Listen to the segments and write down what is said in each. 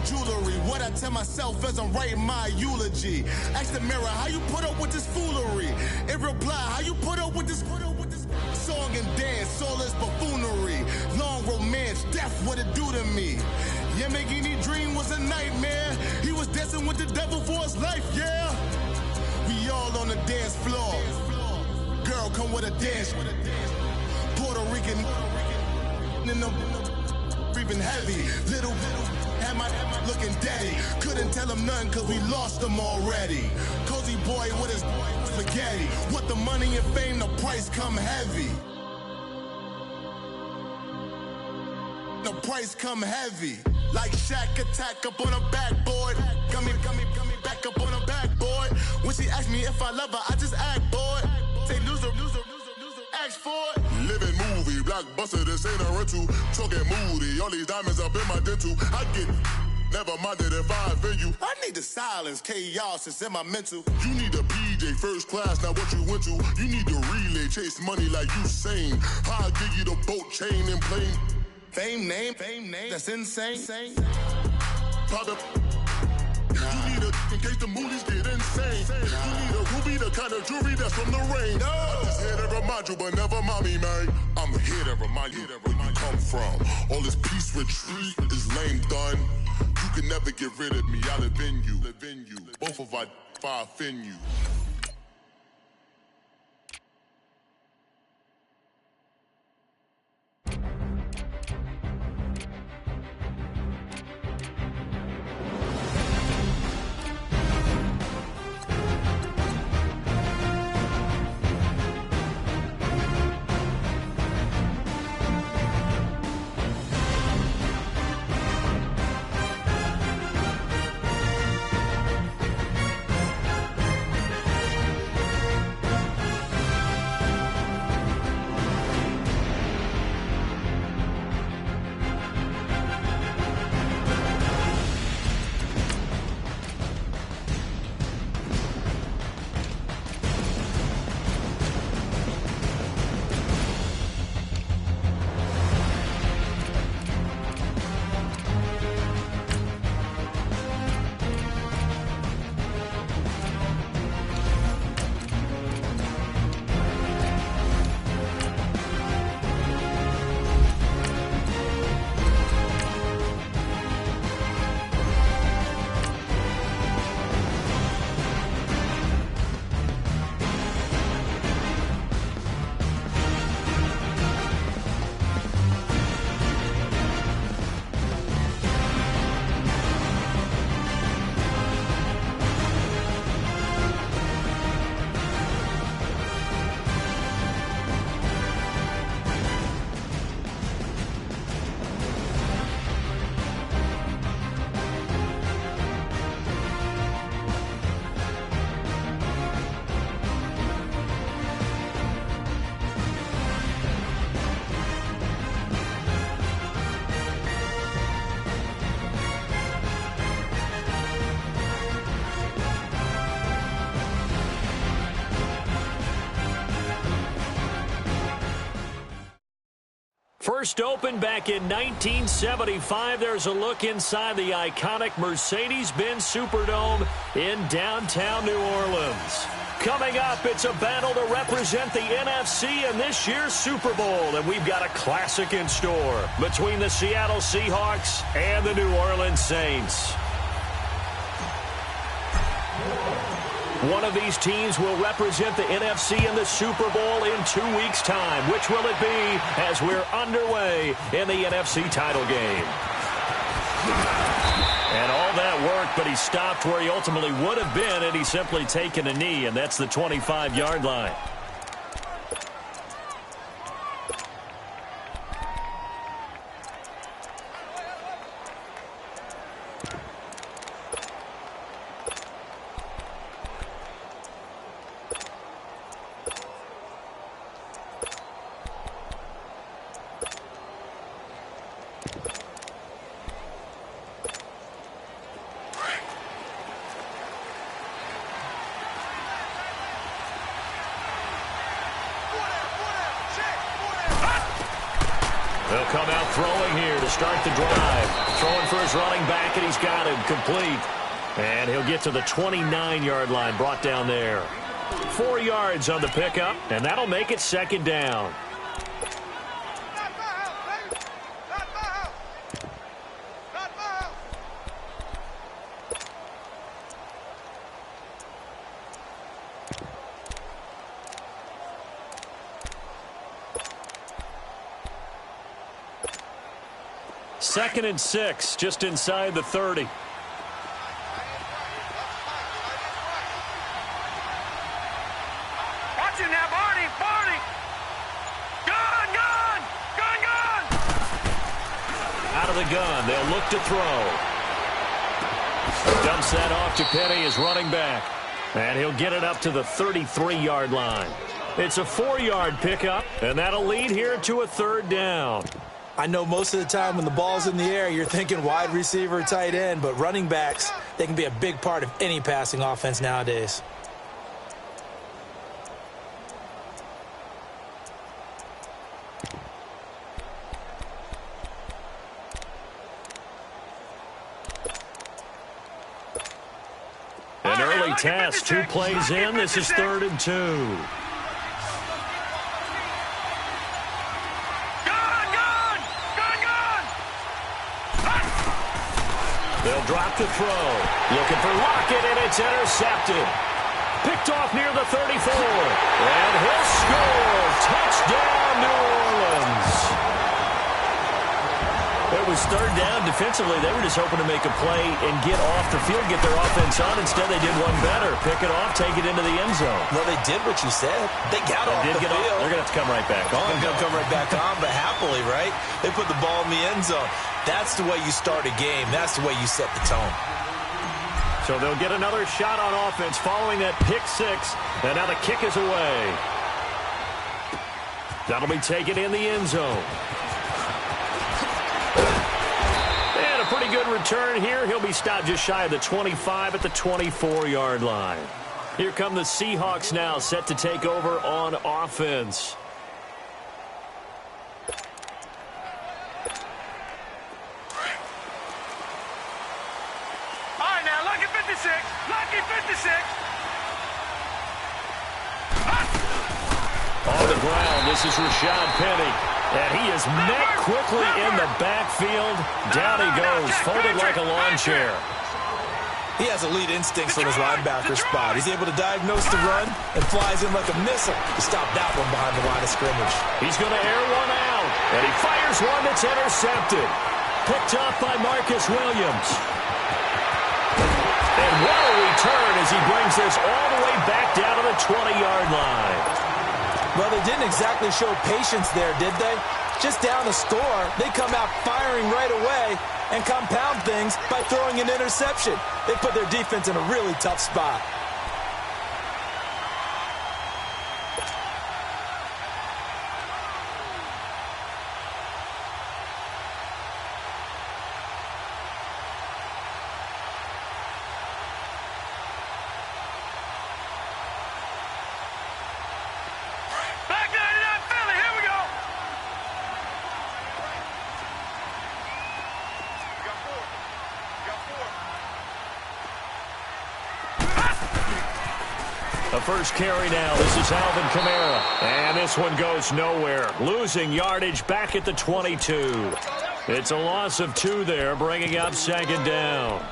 jewelry. What I tell myself as I'm writing my eulogy. Ask the mirror, how you put up with this foolery? In reply, how you put up with this song and dance, all this buffoonery. Long romance, death, what it do to me? Yamagini dream was a nightmare. He was dancing with the devil for his life, yeah. We all on the dance floor. Girl, come with a dance. Puerto Rican in the breathing heavy. Little had my looking daddy. Couldn't tell him nothing cause we lost him already. Cozy boy with his spaghetti. What the money and fame, the price come heavy. The price come heavy. Like Shaq attack up on a backboard. Got me back up on a backboard. When she asked me if I love her, I just act bored. Say loser, ask for it. Living movie, blockbuster, this ain't a rental. Talking moody, all these diamonds up in my dental. I get never minded if I offend you. I need the silence, chaos is in my mental. You need a PJ, first class, not what you went to. You need the relay, chase money like you sane. I'll give you the boat, chain, and plane. Fame name, that's insane. Pop up. You need a in case the movies get insane. You need a ruby, the kind of jewelry that's from the rain. I'm just here to remind you, but never mommy, man. I'm here to remind you where you come from. All this peace retreat is lame done. You can never get rid of me. I live in you. Both of our fire offend you. First opened back in 1975, there's a look inside the iconic Mercedes-Benz Superdome in downtown New Orleans. Coming up, it's a battle to represent the NFC in this year's Super Bowl, and we've got a classic in store between the Seattle Seahawks and the New Orleans Saints. One of these teams will represent the NFC in the Super Bowl in 2 weeks' time. Which will it be as we're underway in the NFC title game? And all that work, but he stopped where he ultimately would have been, and he's simply taken a knee, and that's the 25-yard line. They'll come out throwing here to start the drive. throwing for his running back, and he's got him complete. And he'll get to the 29-yard line, brought down there. 4 yards on the pickup, and that'll make it second down. Second and 6, just inside the 30. Out of the gun, they'll look to throw. Dumps that off to Penny, his running back. And he'll get it up to the 33-yard line. It's a 4-yard pickup, and that'll lead here to a third down. I know most of the time when the ball's in the air, you're thinking wide receiver, tight end, but running backs, they can be a big part of any passing offense nowadays. An early test, 2 plays in. This is 3rd and 2. They'll drop to throw. Looking for Lockett, and it's intercepted. Picked off near the 34. And he'll score. Touchdown, New Orleans. It was 3rd down. Defensively, they were just hoping to make a play and get off the field, get their offense on. Instead, they did one better. Pick it off, take it into the end zone. Well, they did what you said. They got off the field. They're going to have to come right back on. They're going to come right back on, but happily, right? They put the ball in the end zone. That's the way you start a game. That's the way you set the tone. So they'll get another shot on offense following that pick 6. And now the kick is away. That'll be taken in the end zone. And a pretty good return here. He'll be stopped just shy of the 25 at the 24-yard line. Here come the Seahawks now, set to take over on offense. On the ground, this is Rashad Penny. And he is met quickly in the backfield. Down he goes, folded like a lawn chair. He has elite instincts from his linebacker spot. He's able to diagnose the run and flies in like a missile to stop that one behind the line of scrimmage. He's going to air one out, and he fires one that's intercepted. Picked up by Marcus Williams. And what a return as he brings this all the way back down to the 20-yard line. Well, they didn't exactly show patience there, did they? Just down a score, they come out firing right away and compound things by throwing an interception. They put their defense in a really tough spot. The first carry now. This is Alvin Kamara. And this one goes nowhere. Losing yardage back at the 22. It's a loss of 2 there, bringing up 2nd down.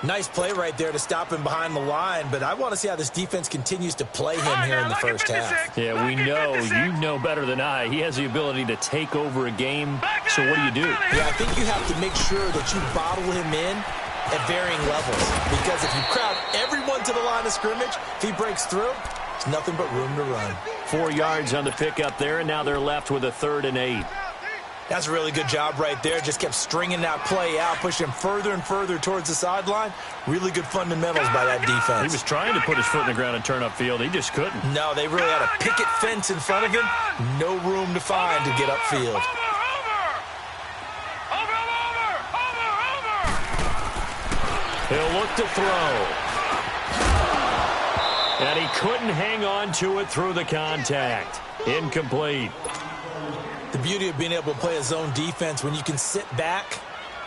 Nice play right there to stop him behind the line, but I want to see how this defense continues to play him here in the first half. Yeah, we know. You know better than I. He has the ability to take over a game. So what do? Yeah, I think you have to make sure that you bottle him in at varying levels, because if you crowd everyone to the line of scrimmage, if he breaks through, there's nothing but room to run. 4 yards on the pickup there, and now they're left with a 3rd and 8. That's a really good job right there. Just kept stringing that play out, pushing him further and further towards the sideline. Really good fundamentals by that defense. He was trying to put his foot in the ground and turn upfield. He just couldn't. No, they really had a picket fence in front of him. No room to find to get upfield. He'll look to throw. And he couldn't hang on to it through the contact. Incomplete. The beauty of being able to play a zone defense when you can sit back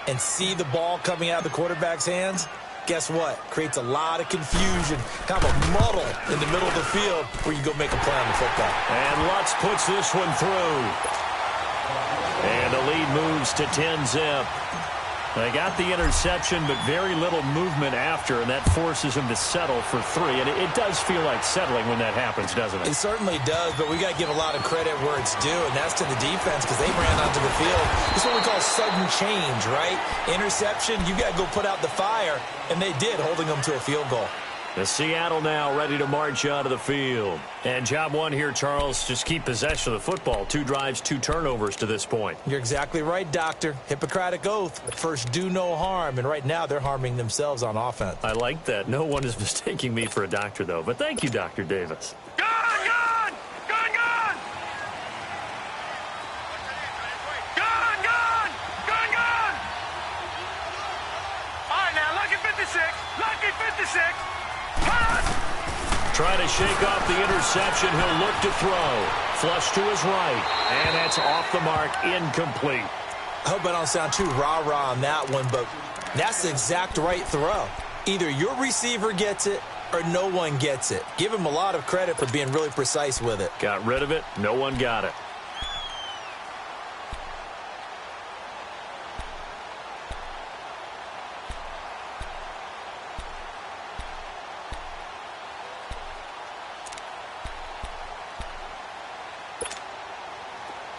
and see the ball coming out of the quarterback's hands, guess what? Creates a lot of confusion, kind of a muddle in the middle of the field where you go make a play on the football. And Lutz puts this one through. And the lead moves to 10-zip. They got the interception, but very little movement after, and that forces him to settle for 3. And it does feel like settling when that happens, doesn't it? It certainly does, but we got to give a lot of credit where it's due, and that's to the defense because they ran onto the field. This is what we call sudden change, right? Interception, you got to go put out the fire, and they did, holding them to a field goal. The Seattle now ready to march onto the field. And job one here, Charles, just keep possession of the football. 2 drives, 2 turnovers to this point. You're exactly right, Doctor. Hippocratic oath. First, do no harm. And right now, they're harming themselves on offense. I like that. No one is mistaking me for a doctor, though. But thank you, Dr. Davis. Gun! Gun! Gun! Gun! Gun! Gun! Gun! Gun! All right, now, lucky 56. Lucky 56. Trying to shake off the interception. He'll look to throw. Flush to his right. And that's off the mark. Incomplete. I hope I don't sound too rah-rah on that one, but that's the exact right throw. Either your receiver gets it or no one gets it. Give him a lot of credit for being really precise with it. Got rid of it. No one got it.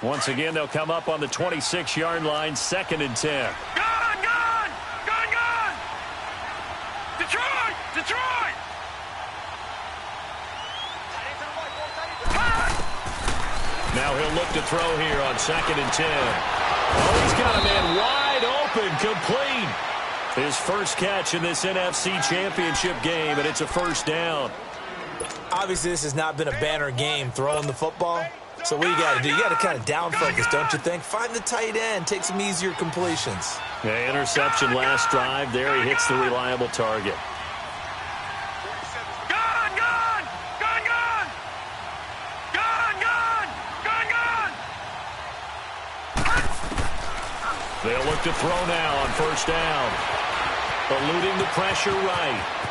Once again, they'll come up on the 26-yard line, 2nd and 10. Gun! Gun! Gun! Gun! Detroit! Detroit! Now he'll look to throw here on 2nd and 10. Oh, he's got a man wide open, complete. His first catch in this NFC Championship game, and it's a first down. Obviously, this has not been a banner game throwing the football. So what you got to do? You got to kind of down focus, don't you think? Find the tight end. Take some easier completions. Yeah, interception last drive. There he hits the reliable target. Gun! Gun! Gun! Gun! Gun! Gun! Gun! Gun! They'll look to throw now on first down. Eluding the pressure right.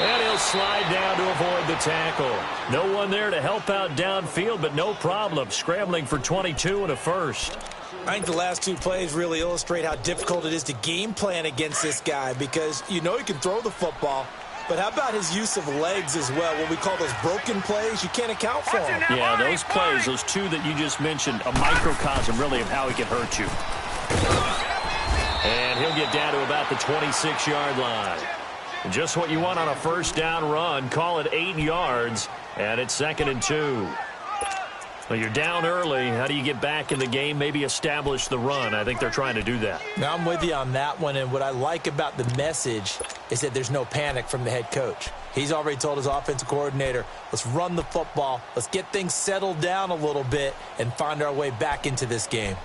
And he'll slide down to avoid the tackle. No one there to help out downfield, but no problem. Scrambling for 22 and a first. I think the last 2 plays really illustrate how difficult it is to game plan against this guy because you know he can throw the football, but how about his use of legs as well? What we call those broken plays, you can't account for them. Yeah, those plays, those 2 that you just mentioned, a microcosm really of how he can hurt you. And he'll get down to about the 26-yard line. Just what you want on a first down run. Call it 8 yards, and it's 2nd and 2. Well, you're down early. How do you get back in the game? Maybe establish the run. I think they're trying to do that. Now, I'm with you on that one, and what I like about the message is that there's no panic from the head coach. He's already told his offensive coordinator, let's run the football, let's get things settled down a little bit, and find our way back into this game.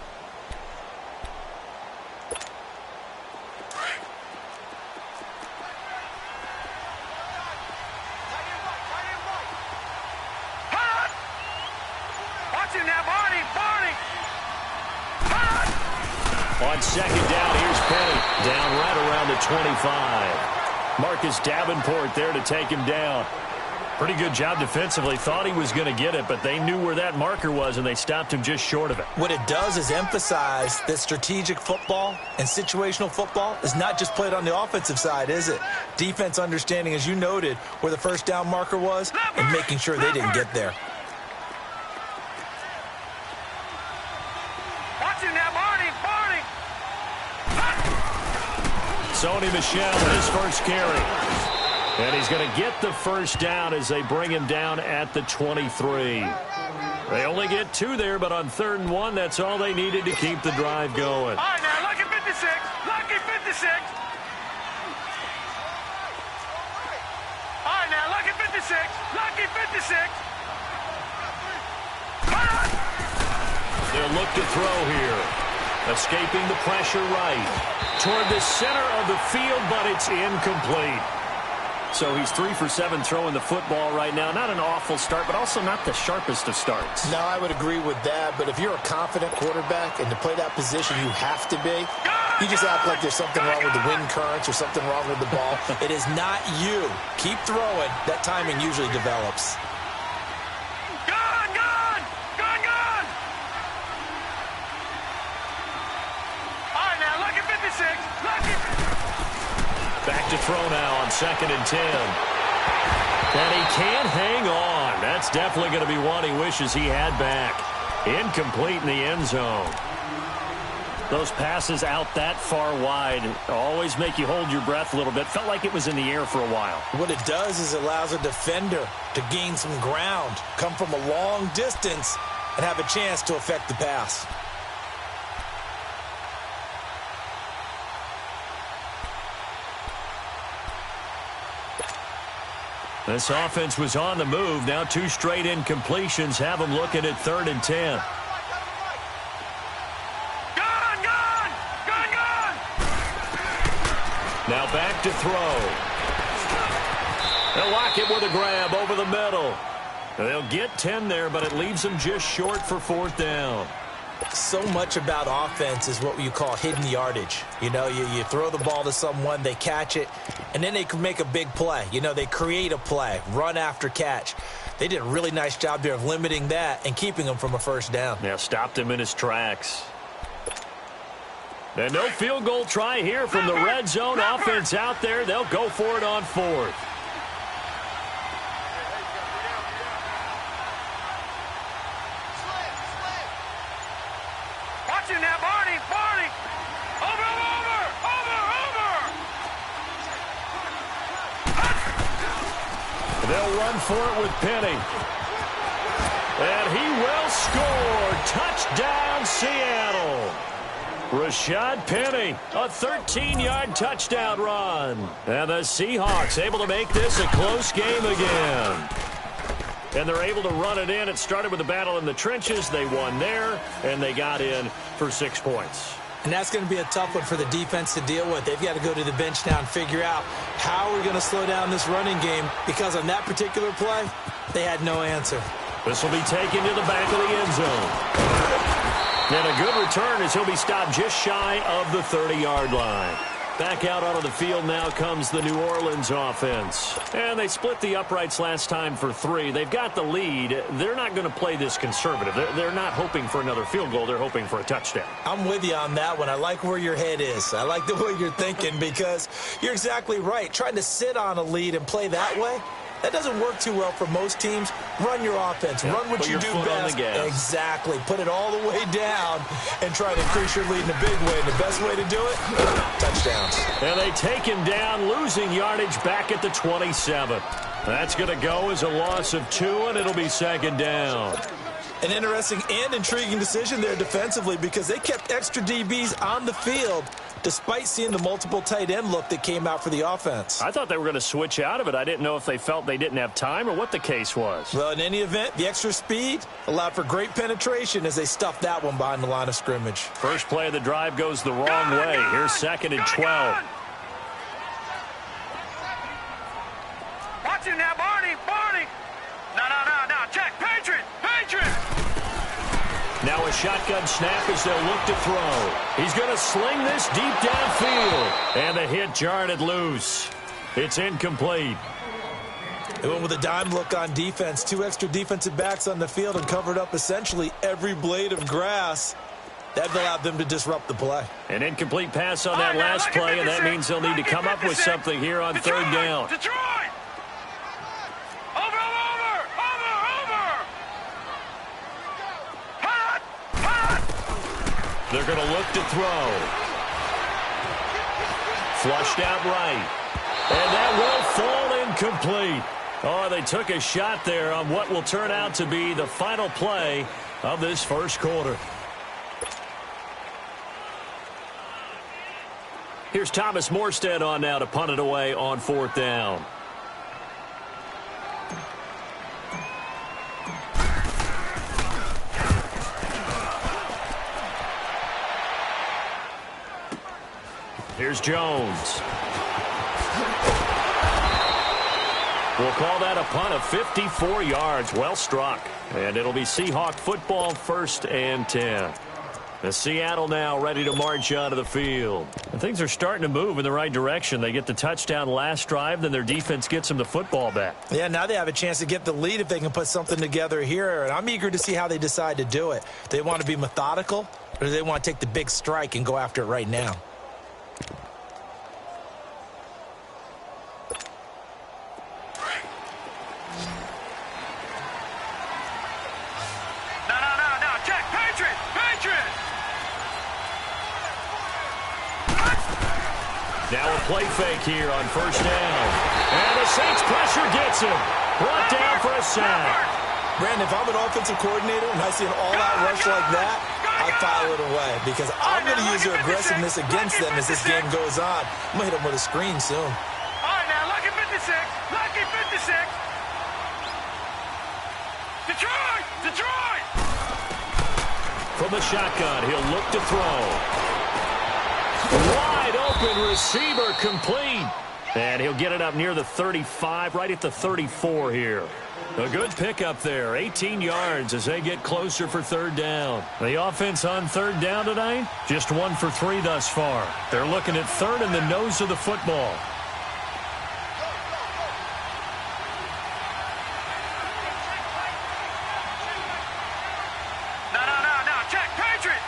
On 2nd down, here's Penny. Down right around the 25. Marcus Davenport there to take him down. Pretty good job defensively. Thought he was going to get it, but they knew where that marker was, and they stopped him just short of it. What it does is emphasize that strategic football and situational football is not just played on the offensive side, is it? Defense understanding, as you noted, where the first down marker was and making sure they didn't get there. Sony Michel with his first carry. And he's going to get the first down as they bring him down at the 23. They only get 2 there, but on 3rd and 1, that's all they needed to keep the drive going. All right, now, lucky 56. Lucky 56. All right, now, lucky 56. Lucky 56. They'll look to throw here. Escaping the pressure right. Toward the center of the field, but it's incomplete. So he's 3 for 7 throwing the football right now. Not an awful start, but also not the sharpest of starts. No, I would agree with that. But if you're a confident quarterback and to play that position, you have to be. You just act like there's something wrong with the wind currents or something wrong with the ball. It is not you. Keep throwing. That timing usually develops. Back to throw now on 2nd and 10. And he can't hang on. That's definitely going to be one he wishes he had back. Incomplete in the end zone. Those passes out that far wide always make you hold your breath a little bit. Felt like it was in the air for a while. What it does is it allows a defender to gain some ground, come from a long distance, and have a chance to affect the pass. This offense was on the move. Now 2 straight incompletions have them looking at 3rd and 10. Now back to throw. They'll lock it with a grab over the middle. They'll get 10 there, but it leaves them just short for 4th down. So much about offense is what you call hidden yardage. You know, you throw the ball to someone, they catch it, and then they can make a big play. You know, they create a play, run after catch. They did a really nice job there of limiting that and keeping him from a 1st down. Yeah, stopped him in his tracks. And no field goal try here from the red zone. Offense out there. They'll go for it on 4th. Watch it now, Barney. Over. They'll run for it with Penny. And he will score. Touchdown, Seattle. Rashad Penny, a 13-yard touchdown run. And the Seahawks able to make this a close game again. And they're able to run it in. It started with a battle in the trenches. They won there, and they got in for 6 points. And that's going to be a tough one for the defense to deal with. They've got to go to the bench now and figure out how we're going to slow down this running game, because on that particular play, they had no answer. This will be taken to the back of the end zone. And a good return as he'll be stopped just shy of the 30-yard line. Back out onto the field now comes the New Orleans offense. And they split the uprights last time for 3. They've got the lead. They're not going to play this conservative. They're not hoping for another field goal. They're hoping for a touchdown. I'm with you on that one. I like where your head is. I like the way you're thinking, because you're exactly right. Trying to sit on a lead and play that way, that doesn't work too well for most teams. Run your offense. Run what you do best. Exactly. Put it all the way down and try to increase your lead in a big way. And the best way to do it, touchdowns. And they take him down, losing yardage back at the 27. That's going to go as a loss of 2, and it'll be 2nd down. An interesting and intriguing decision there defensively, because they kept extra DBs on the field despite seeing the multiple tight end look that came out for the offense. I thought they were going to switch out of it. I didn't know if they felt they didn't have time or what the case was. Well, in any event, the extra speed allowed for great penetration as they stuffed that one behind the line of scrimmage. First play of the drive goes the wrong way. Here's 2nd and 12. Watch it now, Barney. No. Check. Patriot. Now a shotgun snap as they'll look to throw. He's going to sling this deep downfield. And the hit jarred it loose. It's incomplete. They went with a dime look on defense. 2 extra defensive backs on the field and covered up essentially every blade of grass. That allowed them to disrupt the play. An incomplete pass on that last play, and that means they'll need to come up with something here on 3rd down. Detroit! Over! They're going to look to throw. Flushed out right. And that will fall incomplete. Oh, they took a shot there on what will turn out to be the final play of this first quarter. Here's Thomas Morstead on now to punt it away on 4th down. Here's Jones. We'll call that a punt of 54 yards. Well struck. And it'll be Seahawk football, 1st and 10. The Seattle now ready to march onto the field. And things are starting to move in the right direction. They get the touchdown last drive, then their defense gets them the football back. Yeah, now they have a chance to get the lead if they can put something together here. And I'm eager to see how they decide to do it. They want to be methodical, or do they want to take the big strike and go after it right now? Now a play fake here on 1st down. And the Saints pressure gets him. Brought down for a sack. Brandon, if I'm an offensive coordinator and I see an all-out rush like that, I file it away because I'm going to use their aggressiveness against them as this game goes on. I'm going to hit them with a screen soon. All right, now, lucky 56. Lucky 56. Detroit! Detroit! From the shotgun, he'll look to throw. Wide open receiver, complete. And he'll get it up near the 35, right at the 34 here. A good pickup there, 18 yards as they get closer for 3rd down. The offense on 3rd down tonight, just 1 for 3 thus far. They're looking at 3rd and the nose of the football. No, check, Patriot!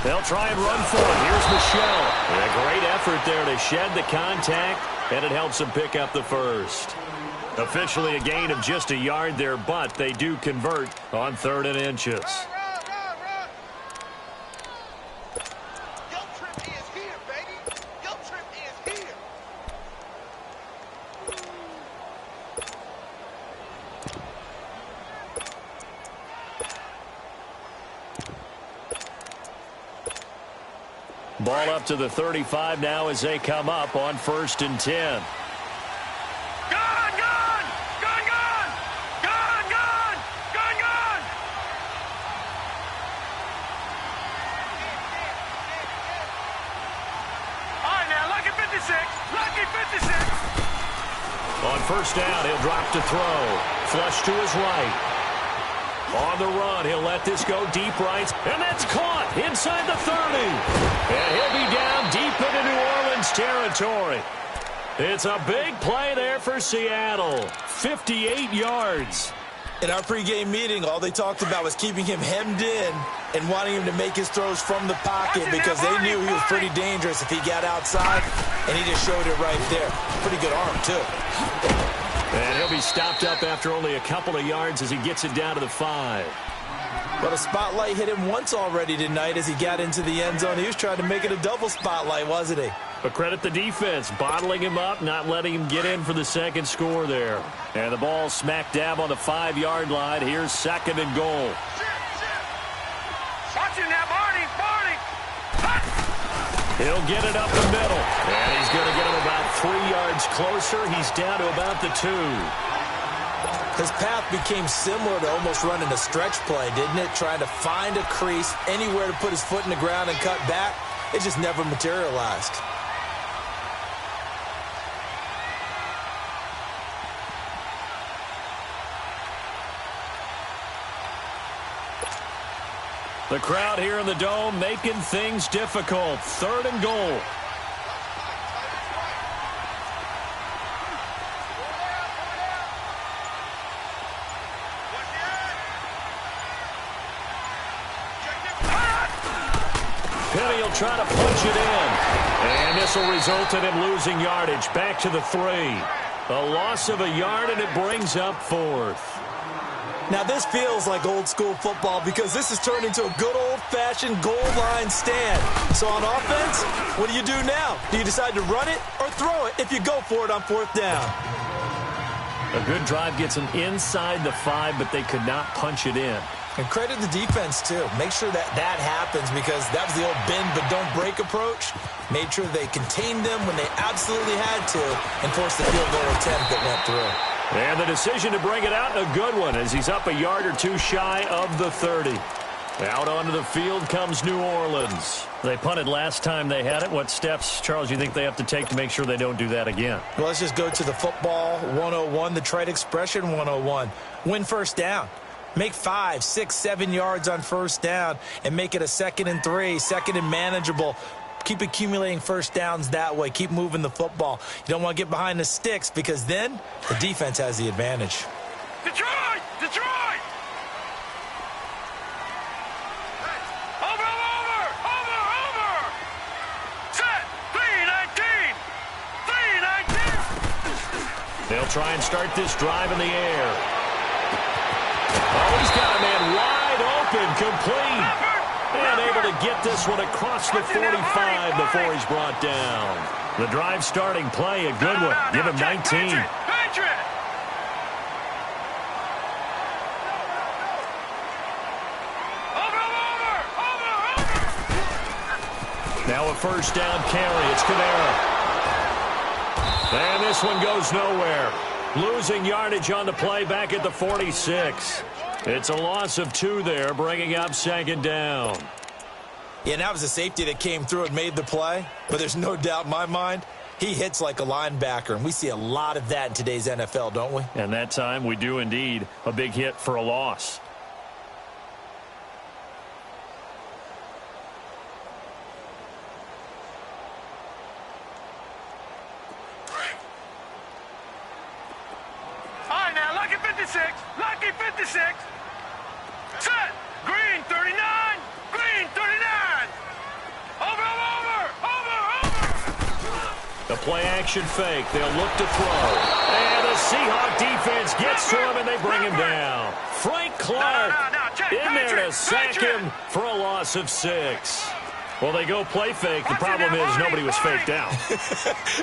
They'll try and run for it. Here's Michelle. And a great effort there to shed the contact, and it helps them pick up the 1st. Officially a gain of just a yard there, but they do convert on 3rd and inches. Ball up to the 35 now as they come up on 1st and 10. On 1st down, he'll drop to throw. Flush to his right. On the run, he'll let this go deep right. And that's caught inside the 30. And he'll be down deep into New Orleans territory. It's a big play there for Seattle. 58 yards. In our pregame meeting, all they talked about was keeping him hemmed in and wanting him to make his throws from the pocket because they knew he was pretty dangerous if he got outside, and he just showed it right there. Pretty good arm, too. And he'll be stopped up after only a couple of yards as he gets it down to the 5. But a spotlight hit him once already tonight as he got into the end zone. He was trying to make it a double spotlight, wasn't he? But credit the defense, bottling him up, not letting him get in for the 2nd score there. And the ball smack dab on the 5-yard line. Here's 2nd and goal. Watch him now, Barney. He'll get it up the middle. And he's going to get him about 3 yards closer. He's down to about the 2. His path became similar to almost running a stretch play, didn't it? Trying to find a crease, anywhere to put his foot in the ground and cut back. It just never materialized. The crowd here in the Dome making things difficult. 3rd and goal. Penny will try to punch it in. And this will result in him losing yardage. Back to the 3. A loss of a yard, and it brings up 4th. Now, this feels like old-school football because this has turned into a good old-fashioned goal line stand. So on offense, what do you do now? Do you decide to run it or throw it if you go for it on 4th down? A good drive gets them inside the 5, but they could not punch it in. And credit the defense, too. Make sure that happens because that was the old bend but don't break approach. Made sure they contained them when they absolutely had to and forced the field goal attempt that went through. And the decision to bring it out, a good one, as he's up a yard or 2 shy of the 30. Out onto the field comes New Orleans. They punted last time they had it. What steps, Charles, you think they have to take to make sure they don't do that again? Well, let's just go to the football 101, the trade expression 101. Win first down. Make 5, 6, 7 yards on first down and make it a 2nd and 3, 2nd and manageable. Keep accumulating first downs that way. Keep moving the football. You don't want to get behind the sticks because then the defense has the advantage. Detroit! Detroit! Over! Set! 3-19! 3-19! They'll try and start this drive in the air. Oh, he's got a man wide open, complete. And able to get this one across the 45 before he's brought down. The drive starting play, a good one. Give him 19. Now a first down carry. It's Kamara. And this one goes nowhere. Losing yardage on the play back at the 46. It's a loss of 2 there, bringing up 2nd down. Yeah, and that was a safety that came through and made the play. But there's no doubt in my mind, he hits like a linebacker. And we see a lot of that in today's NFL, don't we? And that time we do indeed. A big hit for a loss. Lucky 56. Set. Green 39. Green 39. Over. The play action fake. They'll look to throw. And the Seahawks defense gets to him and they bring him down. Frank Clark in there to sack him for a loss of 6. Well, they go play fake. The problem is nobody was faked out.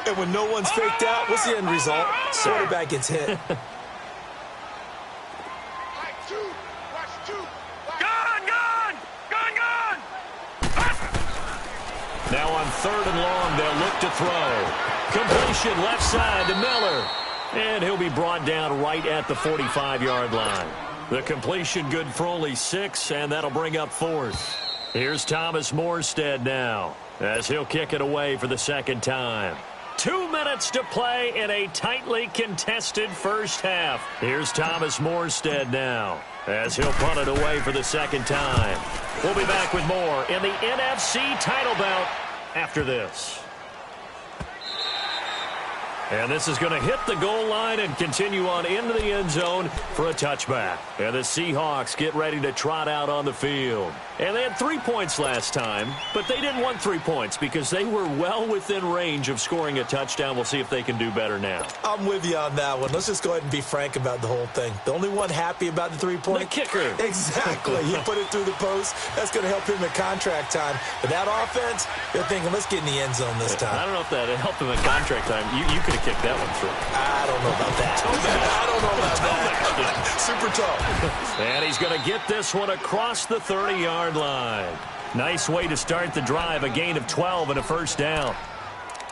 And when no one's faked out, what's the end result? Quarterback gets hit. Now on 3rd and long, they'll look to throw. Completion left side to Miller. And he'll be brought down right at the 45-yard line. The completion good for only 6, and that'll bring up 4th. Here's Thomas Morstead now, as he'll kick it away for the 2nd time. 2 minutes to play in a tightly contested first half. Here's Thomas Morstead now, as he'll punt it away for the 2nd time. We'll be back with more in the NFC title bout after this. And this is going to hit the goal line and continue on into the end zone for a touchback. And the Seahawks get ready to trot out on the field. And they had 3 points last time, but they didn't want 3 points because they were well within range of scoring a touchdown. We'll see if they can do better now. I'm with you on that one. Let's just go ahead and be frank about the whole thing. The only one happy about the 3-point? The kicker. Exactly. He put it through the post. That's going to help him at contract time. But that offense, they're thinking, let's get in the end zone this time. I don't know if that helped him at contract time. You could have kicked that one through. I don't know about that. I don't know about that. Super tough. And he's going to get this one across the 30-yard line. Nice way to start the drive, a gain of 12 and a first down.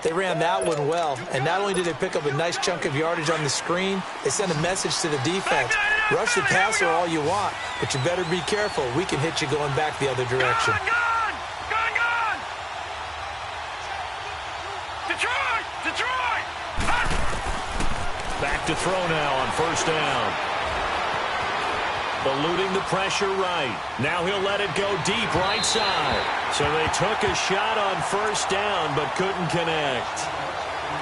They ran that one well, and not only did they pick up a nice chunk of yardage on the screen, they sent a message to the defense. Rush the passer all you want, but you better be careful. We can hit you going back the other direction. Gone! Detroit! Back to throw now on first down. Eluding the pressure right. Now he'll let it go deep right side. So they took a shot on first down but couldn't connect.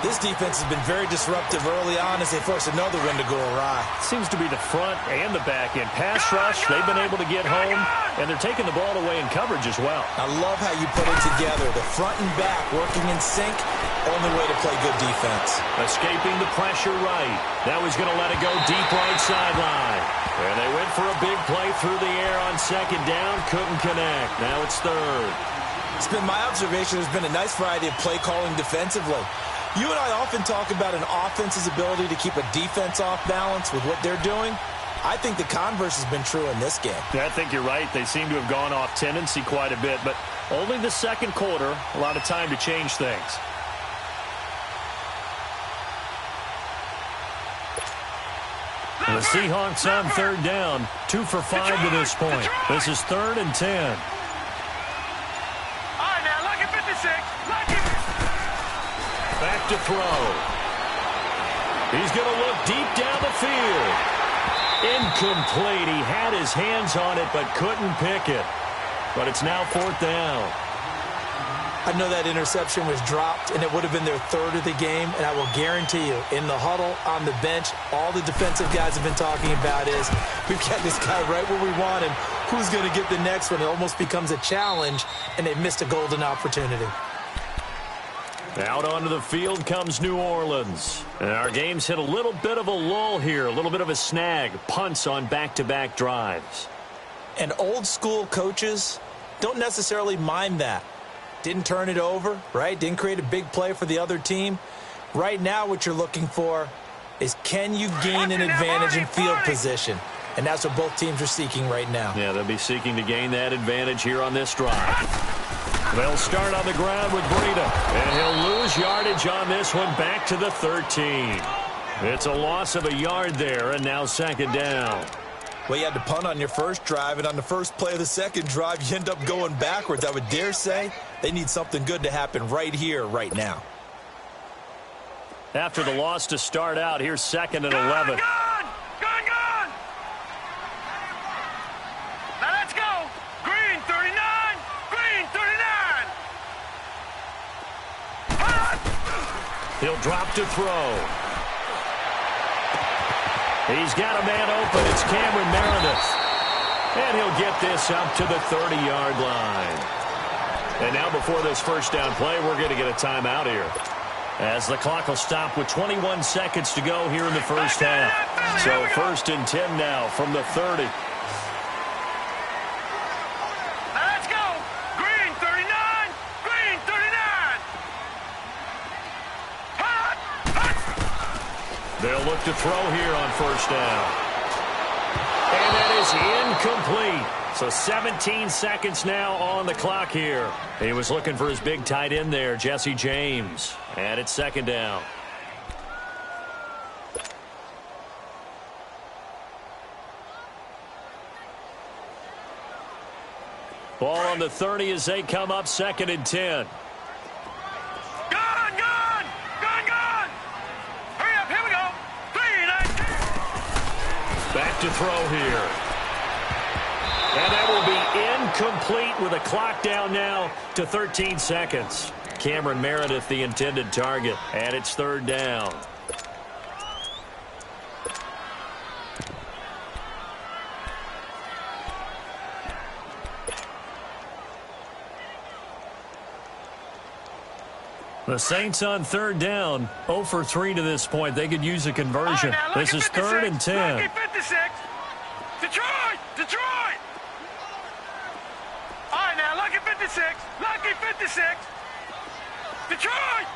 This defense has been very disruptive early on as they force another one to go awry. Seems to be the front and the back end. Pass rush, they've been able to get home, and they're taking the ball away in coverage as well. I love how you put it together. The front and back working in sync, only way to play good defense. Escaping the pressure right. Now he's going to let it go deep right sideline. And they went for a big play through the air on second down, couldn't connect. Now it's third. It's been my observation there's been a nice variety of play calling defensively. You and I often talk about an offense's ability to keep a defense off balance with what they're doing. I think the converse has been true in this game. Yeah, I think you're right. They seem to have gone off tendency quite a bit, but only the second quarter, a lot of time to change things. The Seahawks on third down, 2 for 5 to this point. This is 3rd and 10. All right, now, lucky 56. Lucky. Back to throw. He's going to look deep down the field. Incomplete. He had his hands on it but couldn't pick it. But it's now 4th down. I know that interception was dropped, and it would have been their 3rd of the game, and I will guarantee you, in the huddle, on the bench, all the defensive guys have been talking about is, we've got this guy right where we want him. Who's going to get the next one? It almost becomes a challenge, and they missed a golden opportunity. Out onto the field comes New Orleans. And our game's hit a little bit of a lull here, a little bit of a snag. Punts on back-to-back drives. And old-school coaches don't necessarily mind that. Didn't turn it over, right? Didn't create a big play for the other team. Right now what you're looking for is, can you gain an advantage in field position? And that's what both teams are seeking right now. Yeah, they'll be seeking to gain that advantage here on this drive. They'll start on the ground with Breida. And he'll lose yardage on this one, back to the 13. It's a loss of a yard there, and now 2nd down. Well, you had to punt on your first drive, and on the first play of the second drive, you end up going backwards. I would dare say they need something good to happen right here, right now. After the loss to start out, here's 2nd and 11. Gone! Now let's go. Green 39. Green 39. He'll drop to throw. He's got a man open. It's Cameron Meredith. And he'll get this up to the 30-yard line. And now before this first down play, we're going to get a timeout here, as the clock will stop with 21 seconds to go here in the first half. So 1st and 10 now from the 30. Now let's go. Green 39. Green 39. They'll look to throw here on 1st down. And that is incomplete. So 17 seconds now on the clock here. He was looking for his big tight end there, Jesse James. And it's 2nd down. Ball on the 30 as they come up, 2nd and 10. Gone! Hurry up, here we go. 3-19. Back to throw here. And that will be incomplete with a clock down now to 13 seconds. Cameron Meredith, the intended target, and it's 3rd down. The Saints on 3rd down, 0 for 3 to this point. They could use a conversion. Right, now, this is 3rd and 10. Lucky 56. Detroit! All right, now, lucky 56. Lucky 56. Detroit!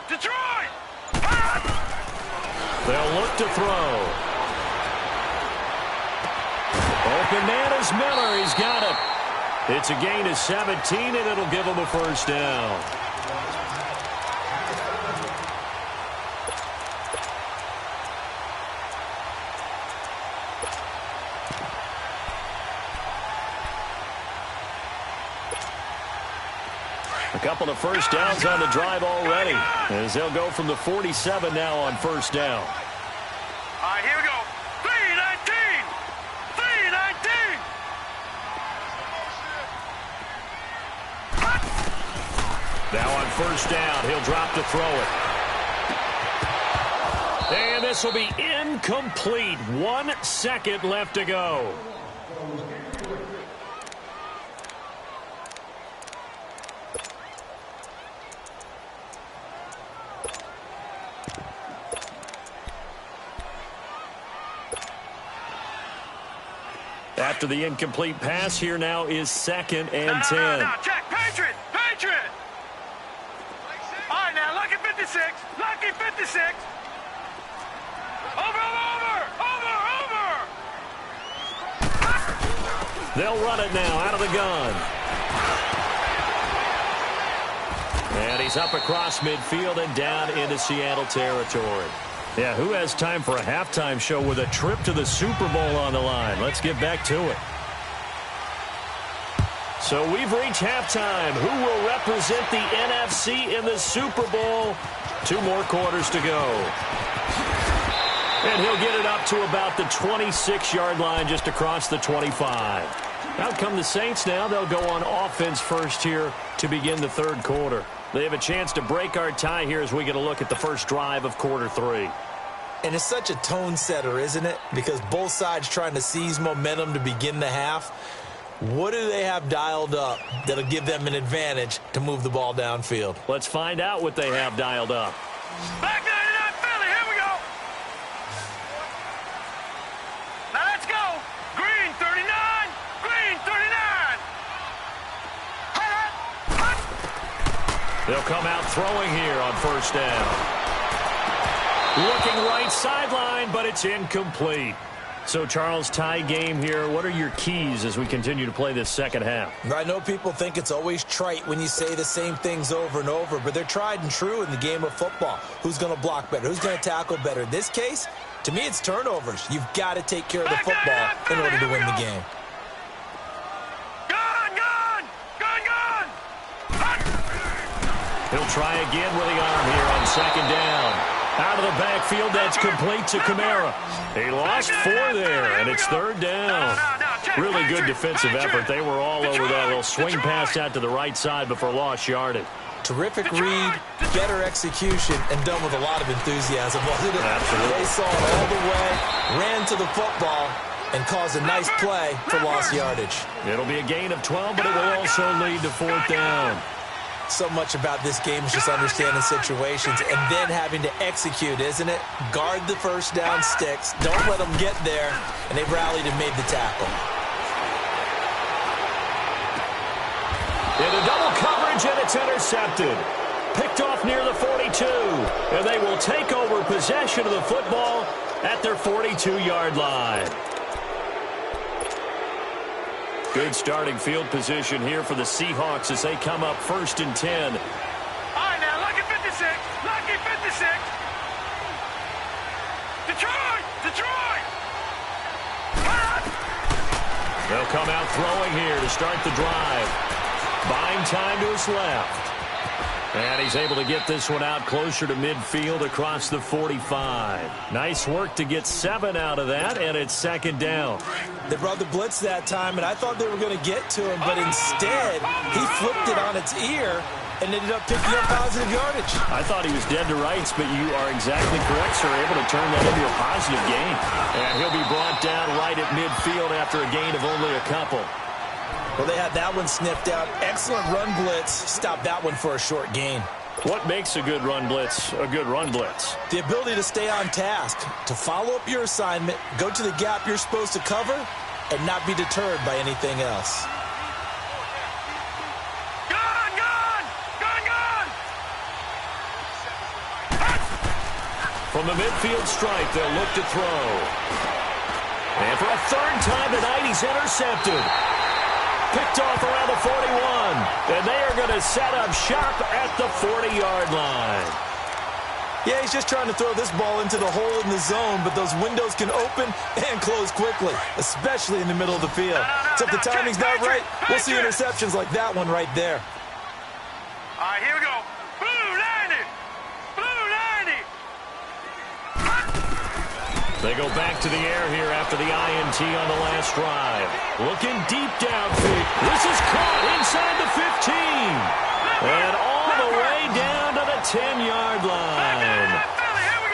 They'll look to throw. Open man is Miller. He's got it. It's a gain of 17, and it'll give him a 1st down. A couple of 1st downs on the drive already, as they'll go from the 47 now on 1st down. All right, here we go. 3-19. Now on 1st down, he'll drop to throw it. And this will be incomplete. 1 second left to go. After the incomplete pass, here now is 2nd and 10. No, check. Patriot. All right, now, lucky 56. Lucky 56. Over. They'll run it now out of the gun. And he's up across midfield and down into Seattle territory. Yeah, who has time for a halftime show with a trip to the Super Bowl on the line? Let's get back to it. So we've reached halftime. Who will represent the NFC in the Super Bowl? 2 more quarters to go. And he'll get it up to about the 26-yard line, just across the 25. Out come the Saints now. They'll go on offense first here to begin the third quarter. They have a chance to break our tie here as we get a look at the first drive of quarter 3. And it's such a tone setter, isn't it? Because both sides trying to seize momentum to begin the half. What do they have dialed up that'll give them an advantage to move the ball downfield? Let's find out what they have dialed up. Back 99 Philly, here we go. Now let's go. Green 39, green 39. They'll come out throwing here on first down. Looking right sideline, but it's incomplete. So, Charles, tie game here. What are your keys as we continue to play this second half? I know people think it's always trite when you say the same things over and over, but they're tried and true in the game of football. Who's going to block better? Who's going to tackle better? In this case, to me, it's turnovers. You've got to take care of the football in order to win the game. He'll try again with the arm here on second down. Out of the backfield, that's complete to Kamara. He lost 4 there, and it's third down. Really good defensive effort. They were all over that little swing pass out to the right side before lost yardage. Terrific read, better execution, and done with a lot of enthusiasm, wasn't it? Absolutely. They saw it all the way, ran to the football, and caused a nice play for lost yardage. It'll be a gain of 12, but it will also lead to 4th down. So much about this game is just understanding situations and then having to execute, isn't it? Guard the first down sticks. Don't let them get there. And they've rallied and made the tackle. Into double coverage, and it's intercepted. Picked off near the 42. And they will take over possession of the football at their 42-yard line. Good starting field position here for the Seahawks as they come up 1st and 10. All right, now, lucky 56. Lucky 56. Detroit! Detroit! They'll come out throwing here to start the drive. Buying time to his left. And he's able to get this one out closer to midfield across the 45. Nice work to get 7 out of that, and it's second down. They brought the blitz that time, and I thought they were going to get to him, but instead he flipped it on its ear and ended up picking up positive yardage. I thought he was dead to rights, but you are exactly correct, sir. Able to turn that into a positive gain. And he'll be brought down right at midfield after a gain of only a couple. Well, they had that one sniffed out. Excellent run blitz. Stopped that one for a short gain. What makes a good run blitz a good run blitz? The ability to stay on task, to follow up your assignment, go to the gap you're supposed to cover, and not be deterred by anything else. From the midfield stripe, they'll look to throw. And for a 3rd time tonight, he's intercepted. Picked off around the 41. And they are going to set up shop at the 40-yard line. Yeah, he's just trying to throw this ball into the hole in the zone, but those windows can open and close quickly, especially in the middle of the field. So if the timing's not right, we'll see interceptions like that one right there. All right, here we go. Blue 90. Blue 90. They go back to the air here after the INT on the last drive. Looking deep downfield. This is caught inside the 15. And all the way down to the 10-yard line.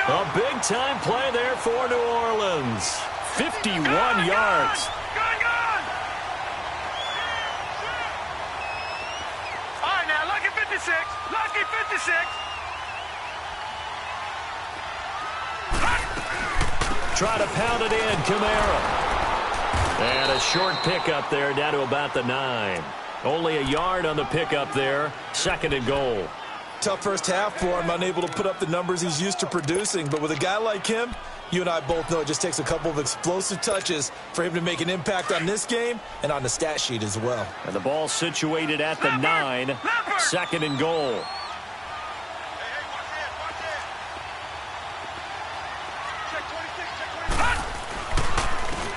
A big-time play there for New Orleans. 51 yards. All right, now, lucky 56. Lucky 56. Try to pound it in, Kamara. And a short pickup there down to about the 9. Only a yard on the pickup there. 2nd and goal. Tough first half for him, unable to put up the numbers he's used to producing. But with a guy like him, you and I both know it just takes a couple of explosive touches for him to make an impact on this game and on the stat sheet as well. And the ball situated at the 9. 2nd and goal.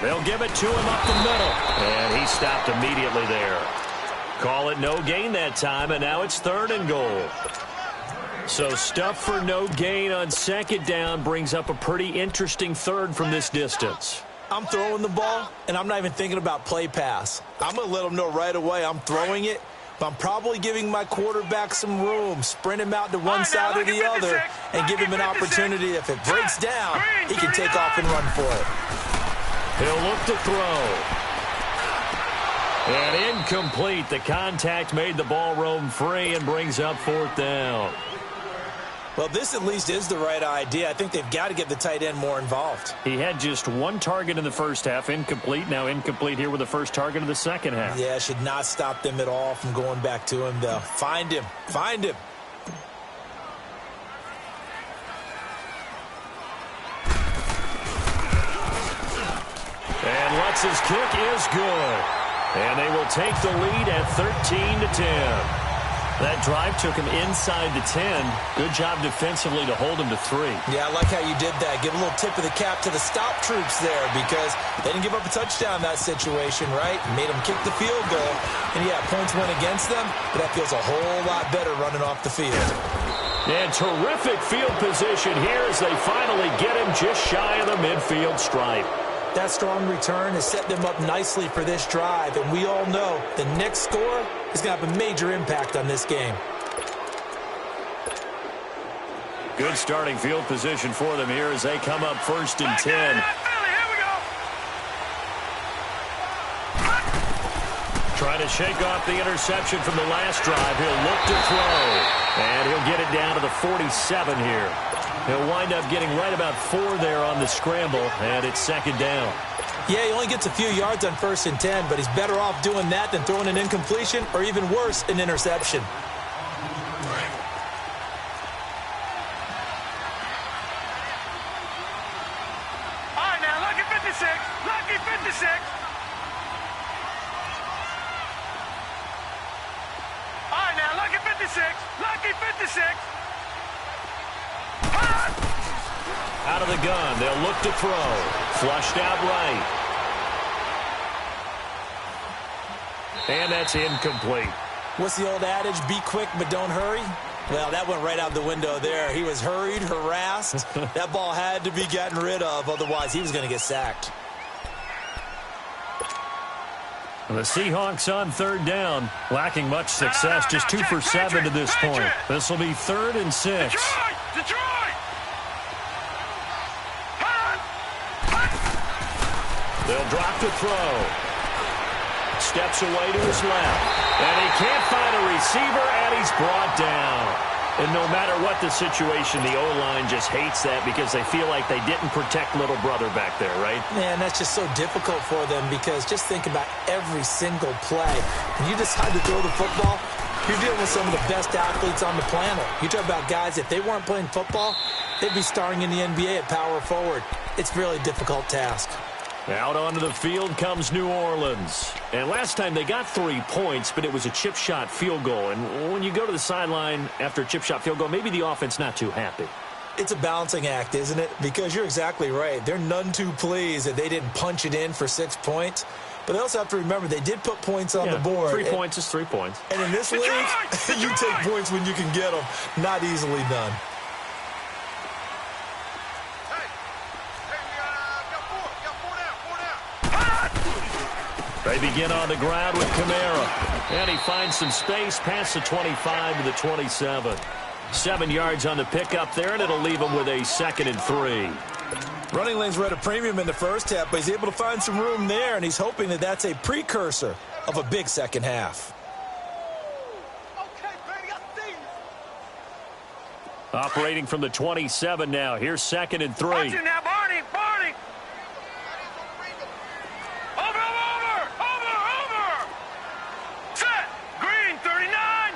They'll give it to him up the middle. And he stopped immediately there. Call it no gain that time, and now it's 3rd and goal. So stuff for no gain on 2nd down brings up a pretty interesting 3rd from this distance. I'm throwing the ball, and I'm not even thinking about play pass. I'm going to let them know right away I'm throwing it, but I'm probably giving my quarterback some room, sprint him out to one side or the other, and give him an opportunity. If it breaks down, he can take off and run for it. He'll look to throw. And incomplete. The contact made the ball roam free and brings up 4th down. Well, this at least is the right idea. I think they've got to get the tight end more involved. He had just 1 target in the first half, incomplete. Now incomplete here with the first target of the second half. Yeah, should not stop them at all from going back to him, though. Find him. Find him. And Lutz's kick is good. And they will take the lead at 13-10. That drive took him inside the 10. Good job defensively to hold him to 3. Yeah, I like how you did that. Give a little tip of the cap to the stop troops there because they didn't give up a touchdown in that situation, right? Made them kick the field goal. And, yeah, points went against them, but that feels a whole lot better running off the field. And terrific field position here as they finally get him just shy of the midfield stripe. That strong return has set them up nicely for this drive, and we all know the next score is going to have a major impact on this game. Good starting field position for them here as they come up 1st and 10. Trying to shake off the interception from the last drive. He'll look to throw, and he'll get it down to the 47 here. He'll wind up getting right about 4 there on the scramble, and it's 2nd down. Yeah, he only gets a few yards on 1st and 10, but he's better off doing that than throwing an incompletion or even worse, an interception. All right, now, lucky 56. Lucky 56. All right, now, lucky 56. Lucky 56. Out of the gun, they'll look to throw. Flushed out right. And that's incomplete. What's the old adage, be quick but don't hurry? Well, that went right out the window there. He was hurried, harassed. That ball had to be gotten rid of, otherwise he was going to get sacked. The Seahawks on 3rd down, lacking much success, just 2 for 7 to this point. This will be 3rd and 6. Detroit! They'll drop to throw. Steps away to his left. And he can't find a receiver, and he's brought down. And no matter what the situation, the O-line just hates that because they feel like they didn't protect little brother back there, right? Man, that's just so difficult for them because just think about every single play. When you decide to throw the football, you're dealing with some of the best athletes on the planet. You talk about guys, if they weren't playing football, they'd be starring in the NBA at power forward. It's a really difficult task. Out onto the field comes New Orleans. And last time they got 3 points, but it was a chip shot field goal. And when you go to the sideline after a chip shot field goal, maybe the offense not too happy. It's a balancing act, isn't it? Because you're exactly right. They're none too pleased that they didn't punch it in for 6 points. But they also have to remember they did put points on the board. 3 points is 3 points. And in this league, you take points when you can get them. Not easily done. They begin on the ground with Kamara. And he finds some space past the 25 to the 27. 7 yards on the pickup there, and it'll leave him with a 2nd and 3. Running lanes were at a premium in the first half, but he's able to find some room there, and he's hoping that that's a precursor of a big second half. Operating from the 27 now. Here's 2nd and 3. Watch it now, Barney. Over. Set. Green 39.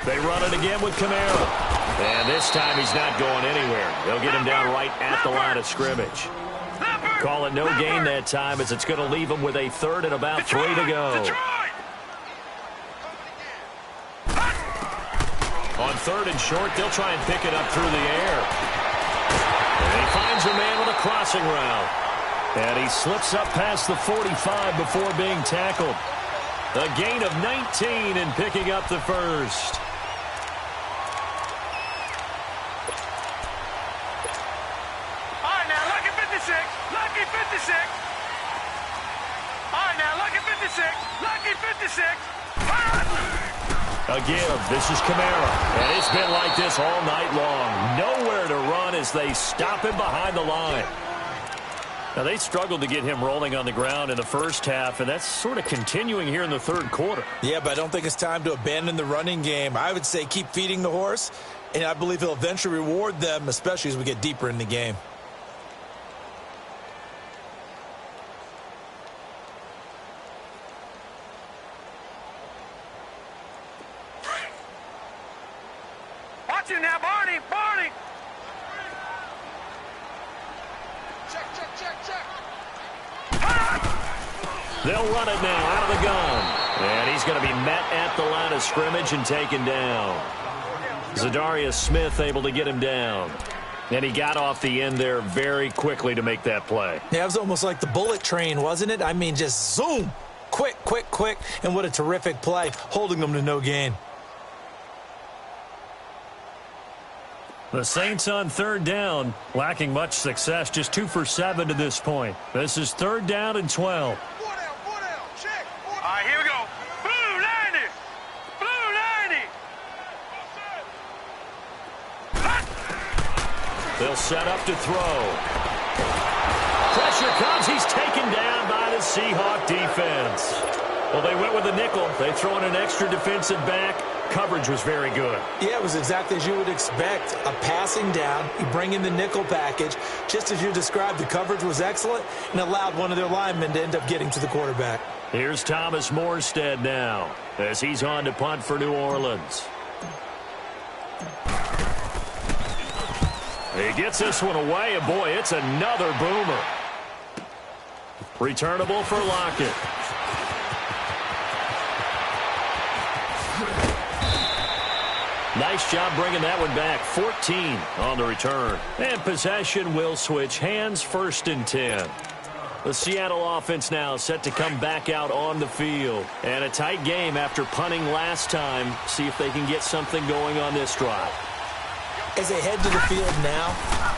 They run it again with Kamara. And this time he's not going anywhere. They'll get him down right at the line of scrimmage. Call it no gain that time as it's going to leave him with a 3rd and about 3 to go. On 3rd and short, they'll try and pick it up through the air. And he finds a man with a crossing crossing route. And he slips up past the 45 before being tackled. A gain of 19 and picking up the first. All right, now, lucky 56. Lucky 56. All right, now, lucky 56. Lucky 56. Again, this is Kamara. And it's been like this all night long. Nowhere to run as they stop him behind the line. Now, they struggled to get him rolling on the ground in the first half, and that's sort of continuing here in the third quarter. Yeah, but I don't think it's time to abandon the running game. I would say keep feeding the horse, and I believe he'll eventually reward them, especially as we get deeper in the game. Watch him now, Barney. Barney. They'll run it now out of the gun. And he's going to be met at the line of scrimmage and taken down. Zadarius Smith able to get him down. And he got off the end there very quickly to make that play. Yeah, it was almost like the bullet train, wasn't it? I mean, just zoom. Quick, quick, quick. And what a terrific play, holding them to no gain. The Saints on third down, lacking much success, just 2 for 7 to this point. This is third down and 12. All right, here we go. Blue 90. Blue 90. They'll set up to throw. Pressure comes. He's taken down by the Seahawk defense. Well, they went with a nickel. They throw in an extra defensive back. Coverage was very good. Yeah, it was exactly as you would expect. A passing down, you bring in the nickel package. Just as you described, the coverage was excellent and allowed one of their linemen to end up getting to the quarterback. Here's Thomas Morstead now as he's on to punt for New Orleans. He gets this one away, and boy, it's another boomer. Returnable for Lockett. Nice job bringing that one back. 14 on the return. And possession will switch hands, 1st and 10. The Seattle offense now set to come back out on the field. And a tight game after punting last time. See if they can get something going on this drive. As they head to the field now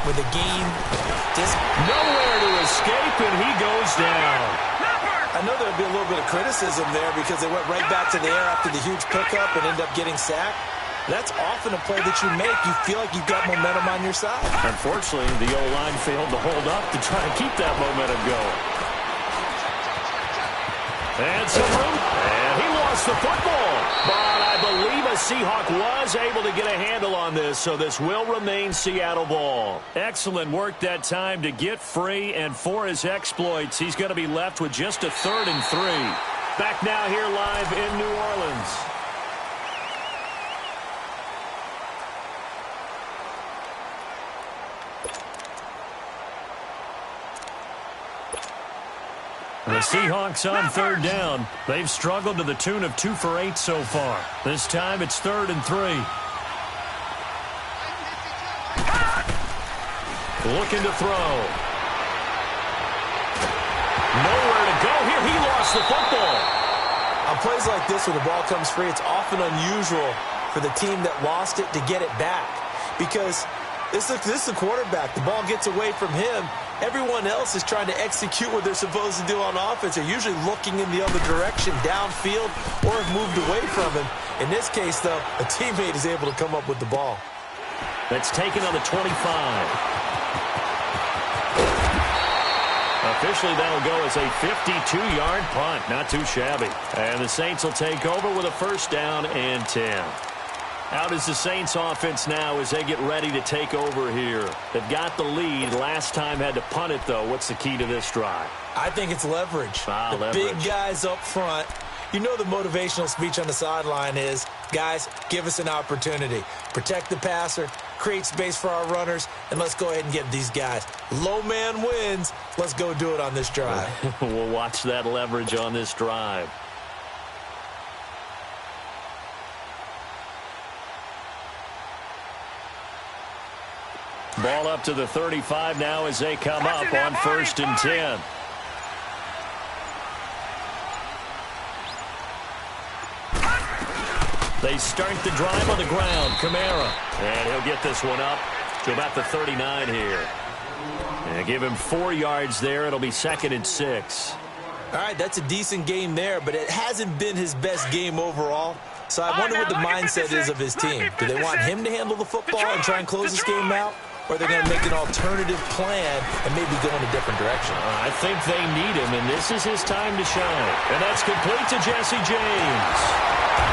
with a game, just nowhere to escape, and he goes down. I know there'll be a little bit of criticism there because they went right back to the air after the huge pickup and ended up getting sacked. That's often a play that you make. You feel like you've got momentum on your side. Unfortunately, the O-line failed to hold up to try to keep that momentum going. And some room. And he lost the football. But I believe a Seahawk was able to get a handle on this, so this will remain Seattle ball. Excellent work that time to get free, and for his exploits, he's going to be left with just a 3rd and 3. Back now here live in New Orleans. The Seahawks on third down. They've struggled to the tune of 2 for 8 so far. This time it's 3rd and 3. Looking to throw. Nowhere to go here. He lost the football. On plays like this, when the ball comes free, it's often unusual for the team that lost it to get it back. Because this is the quarterback. The ball gets away from him. Everyone else is trying to execute what they're supposed to do on offense. They're usually looking in the other direction, downfield, or have moved away from him. In this case, though, a teammate is able to come up with the ball. That's taken on the 25. Officially, that'll go as a 52-yard punt. Not too shabby. And the Saints will take over with a 1st down and 10. Out is the Saints offense now as they get ready to take over here. They've got the lead. Last time had to punt it, though. What's the key to this drive? I think it's leverage. The big guys up front. You know the motivational speech on the sideline is, guys, give us an opportunity. Protect the passer, create space for our runners, and let's go ahead and get these guys. Low man wins. Let's go do it on this drive. We'll watch that leverage on this drive. Ball up to the 35 now as they come up on 1st and 10. They start the drive on the ground. Kamara. And he'll get this one up to about the 39 here. And give him 4 yards there. It'll be 2nd and 6. All right, that's a decent game there, but it hasn't been his best game overall. So I wonder what the mindset is of his team. Do they want him to handle the football and try and close this game out? Or are they going to make an alternative plan and maybe go in a different direction? I think they need him, and this is his time to shine. And that's complete to Jesse James.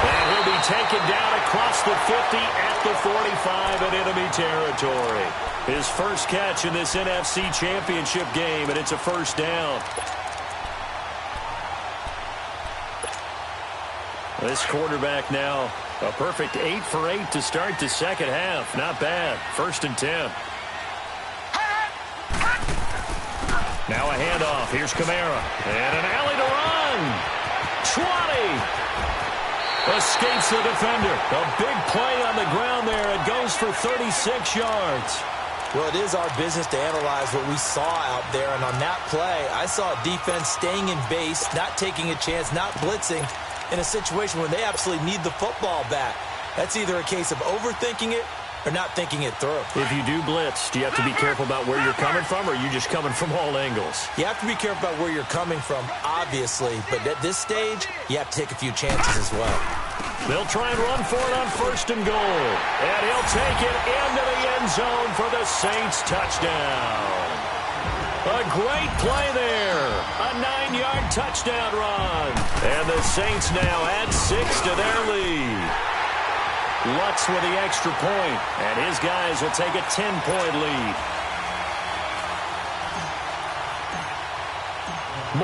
And he'll be taken down across the 50 at the 45 in enemy territory. His first catch in this NFC Championship game, and it's a 1st down. This quarterback now, a perfect 8 for 8 to start the second half. Not bad. 1st and 10. Now a handoff. Here's Kamara. And an alley to run. 20. Escapes the defender. A big play on the ground there. It goes for 36 yards. Well, it is our business to analyze what we saw out there. And on that play, I saw a defense staying in base, not taking a chance, not blitzing, in a situation where they absolutely need the football back. That's either a case of overthinking it or not thinking it through. If you do blitz, do you have to be careful about where you're coming from, or are you just coming from all angles? You have to be careful about where you're coming from, obviously. But at this stage, you have to take a few chances as well. They'll try and run for it on 1st and goal. And he'll take it into the end zone for the Saints touchdown. A great play there. A 9-yard touchdown run. And the Saints now add 6 to their lead. Lutz with the extra point. And his guys will take a 10-point lead.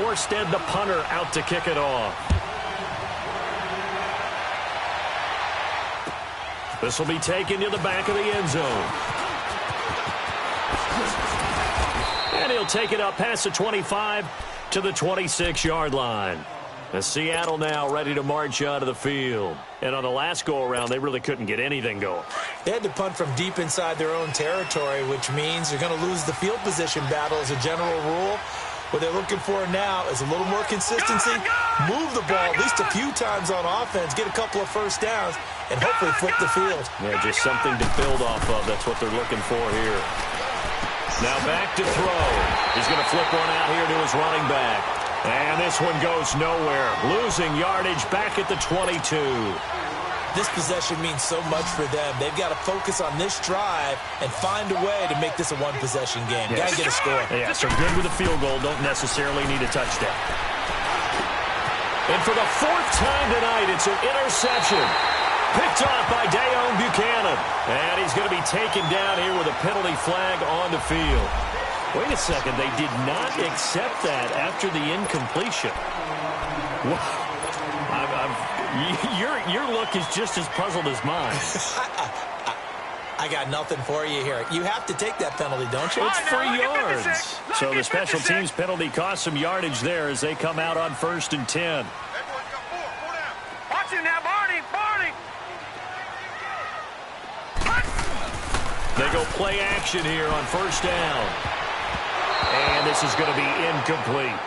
Morstead, the punter, out to kick it off. This will be taken to the back of the end zone. And he'll take it up past the 25 to the 26-yard line. And Seattle now ready to march out of the field. And on the last go-around, they really couldn't get anything going. They had to punt from deep inside their own territory, which means you're going to lose the field position battle as a general rule. What they're looking for now is a little more consistency, move the ball at least a few times on offense, get a couple of 1st downs, and hopefully flip the field. Yeah, just something to build off of. That's what they're looking for here. Now back to throw. He's going to flip one out here to his running back. And this one goes nowhere. Losing yardage back at the 22. This possession means so much for them. They've got to focus on this drive and find a way to make this a one-possession game. Yes. Got to get a score. Yeah, so good with a field goal. Don't necessarily need a touchdown. And for the 4th time tonight, it's an interception. Picked off by Dayon Buchanan. And he's going to be taken down here with a penalty flag on the field. Wait a second. They did not accept that after the incompletion. Wow. Your look is just as puzzled as mine. I got nothing for you here. You have to take that penalty, don't you? It's 3 yards. So the special teams penalty cost some yardage there as they come out on 1st and 10. Watch him now, Barney. They go play action here on 1st down. And this is going to be incomplete.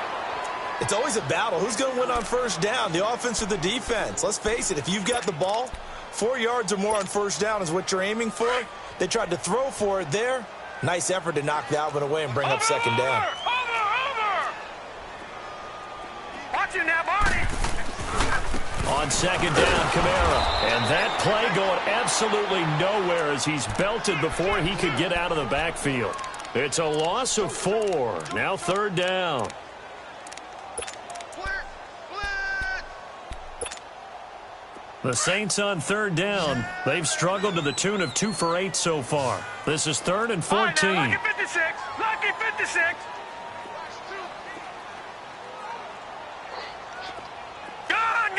It's always a battle. Who's going to win on 1st down, the offense or the defense? Let's face it, if you've got the ball, 4 yards or more on 1st down is what you're aiming for. They tried to throw for it there. Nice effort to knock that one away and bring up 2nd down. Over! Watch him now, Barney. On 2nd down, Kamara. And that play going absolutely nowhere as he's belted before he could get out of the backfield. It's a loss of 4. Now 3rd down. The Saints on 3rd down. They've struggled to the tune of 2 for 8 so far. This is 3rd and 14. Lucky 56. Lucky 56. Gun.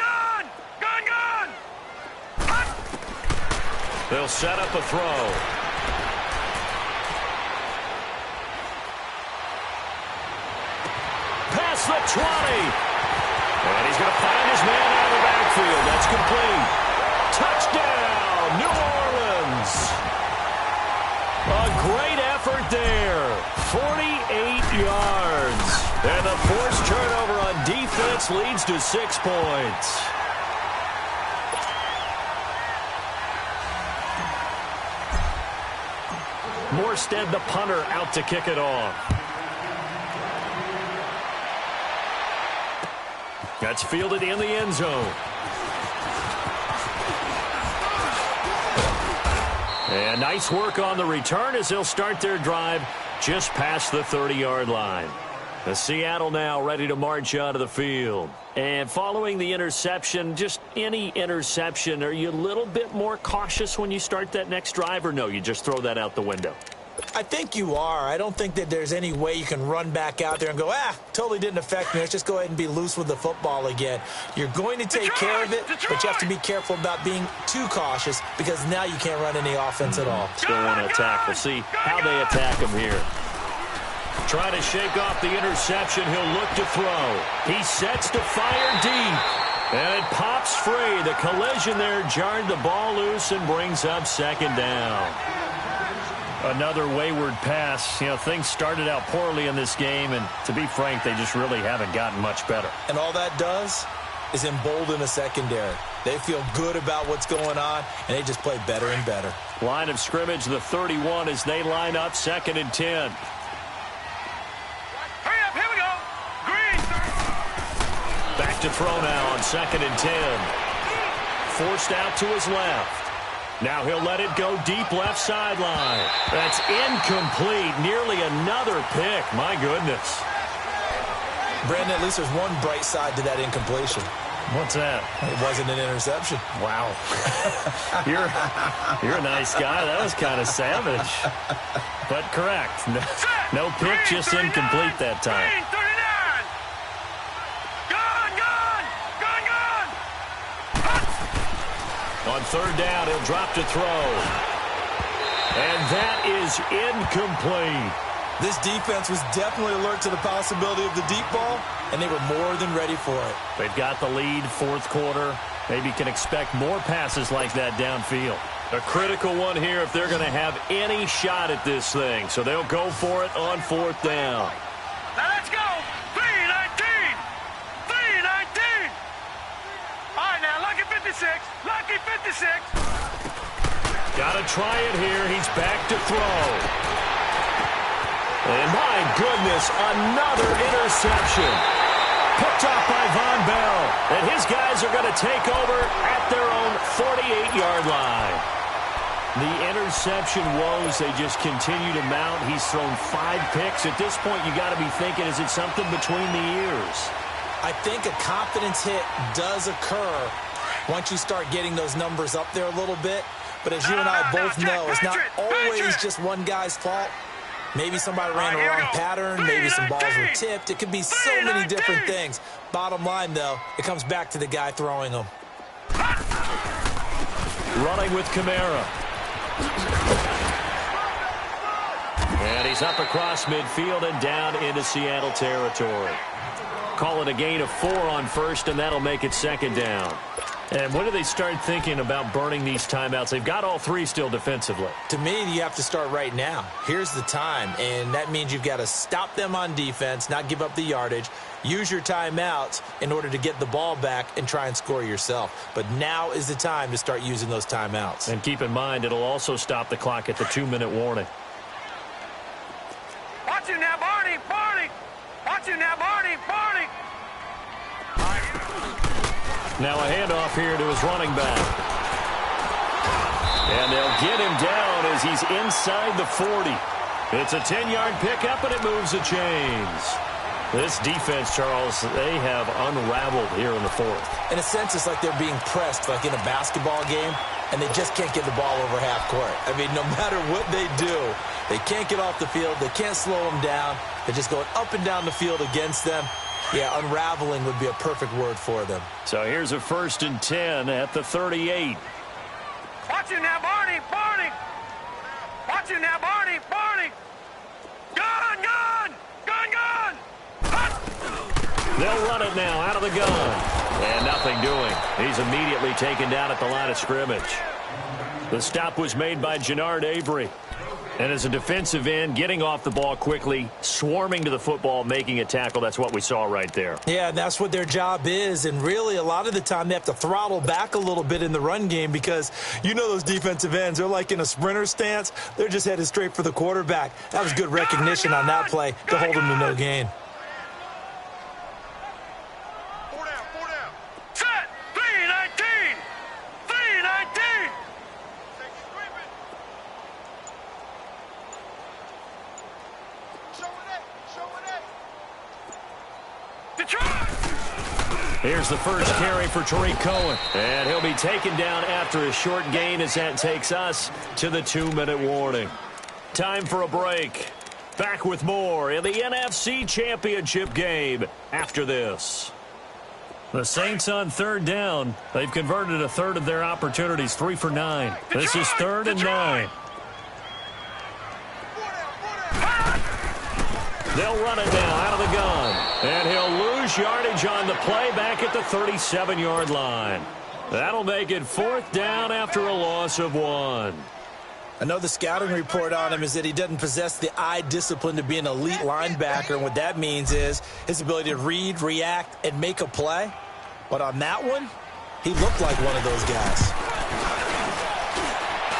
They'll set up a throw. Past the 20. And he's going to find his man out of the backfield. That's complete. Touchdown, New Orleans. A great effort start there. 48 yards. And the forced turnover on defense leads to 6 points. Morstead, the punter, out to kick it off. That's fielded in the end zone. And nice work on the return as they'll start their drive just past the 30-yard line. The Seattle now ready to march out of the field. And following the interception, just any interception, are you a little bit more cautious when you start that next drive, or no, you just throw that out the window? I think you are. I don't think that there's any way you can run back out there and go, totally didn't affect me. Let's just go ahead and be loose with the football again. You're going to take care of it, but you have to be careful about being too cautious because now you can't run any offense at all. Still want to attack. We'll see how they attack him here. Trying to shake off the interception. He'll look to throw. He sets to fire deep. And it pops free. The collision there jarred the ball loose and brings up second down. Another wayward pass. You know, things started out poorly in this game, and to be frank, they just really haven't gotten much better. And all that does is embolden the secondary. They feel good about what's going on, and they just play better and better. Line of scrimmage, the 31, as they line up 2nd and 10. Hurry up, here we go. Green. Back to throw now on 2nd and 10. Forced out to his left. Now he'll let it go deep left sideline. That's incomplete. Nearly another pick. My goodness. Brandon, at least there's one bright side to that incompletion. What's that? It wasn't an interception. Wow. You're a nice guy. That was kind of savage. But correct. No pick, just incomplete that time. On 3rd down, he'll drop to throw. And that is incomplete. This defense was definitely alert to the possibility of the deep ball, and they were more than ready for it. They've got the lead, 4th quarter. Maybe can expect more passes like that downfield. A critical one here if they're going to have any shot at this thing. So they'll go for it on 4th down. Now let's go. 3-19. 3-19. All right, now, lucky 56. Lucky 56. Got to try it here. He's back to throw. And my goodness, another interception. Picked off by Von Bell. And his guys are going to take over at their own 48-yard line. The interception woes, they just continue to mount. He's thrown 5 picks. At this point, you got to be thinking, is it something between the ears? I think a confidence hit does occur once you start getting those numbers up there a little bit. But as you and I both know, it's not always just one guy's fault. Maybe somebody ran the wrong pattern. Maybe some balls were tipped. It could be so many different things. Bottom line, though, it comes back to the guy throwing them. Running with Kamara. And he's up across midfield and down into Seattle territory. Call it a gain of 4 on 1st, and that'll make it 2nd down. And when do they start thinking about burning these timeouts? They've got all 3 still defensively. To me, you have to start right now. Here's the time, and that means you've got to stop them on defense, not give up the yardage, use your timeouts in order to get the ball back and try and score yourself. But now is the time to start using those timeouts. And keep in mind, it'll also stop the clock at the 2-minute warning. Watch you now, Barney. Barney. Watch you now, Barney. Barney. Now a handoff here to his running back. And they'll get him down as he's inside the 40. It's a 10-yard pickup, and it moves the chains. This defense, Charles, they have unraveled here in the 4th. In a sense, it's like they're being pressed like in a basketball game, and they just can't get the ball over half court. I mean, no matter what they do, they can't get off the field. They can't slow them down. They're just going up and down the field against them. Yeah, unraveling would be a perfect word for them. So here's a 1st and 10 at the 38. Watch you now, Barney. Barney. Watch you now, Barney. Barney. Gun, gun. Gun, gun. They'll run it now out of the gun. And nothing doing. He's immediately taken down at the line of scrimmage. The stop was made by Jannard Avery. And as a defensive end, getting off the ball quickly, swarming to the football, making a tackle, that's what we saw right there. Yeah, that's what their job is. And really, a lot of the time, they have to throttle back a little bit in the run game because you know those defensive ends, they're like in a sprinter stance. They're just headed straight for the quarterback. That was good recognition on that play to hold them to no gain. Set! 3-19! 3-19! Here's the first carry for Tariq Cohen. And he'll be taken down after a short gain as that takes us to the 2-minute warning. Time for a break. Back with more in the NFC Championship game after this. The Saints on third down. They've converted a third of their opportunities, 3 for 9. This is 3rd and 9. They'll run it now out of the gun. And he'll lose yardage on the play back at the 37-yard line. That'll make it 4th down after a loss of 1. I know the scouting report on him is that he doesn't possess the eye discipline to be an elite linebacker. And what that means is his ability to read, react, and make a play. But on that one, he looked like one of those guys.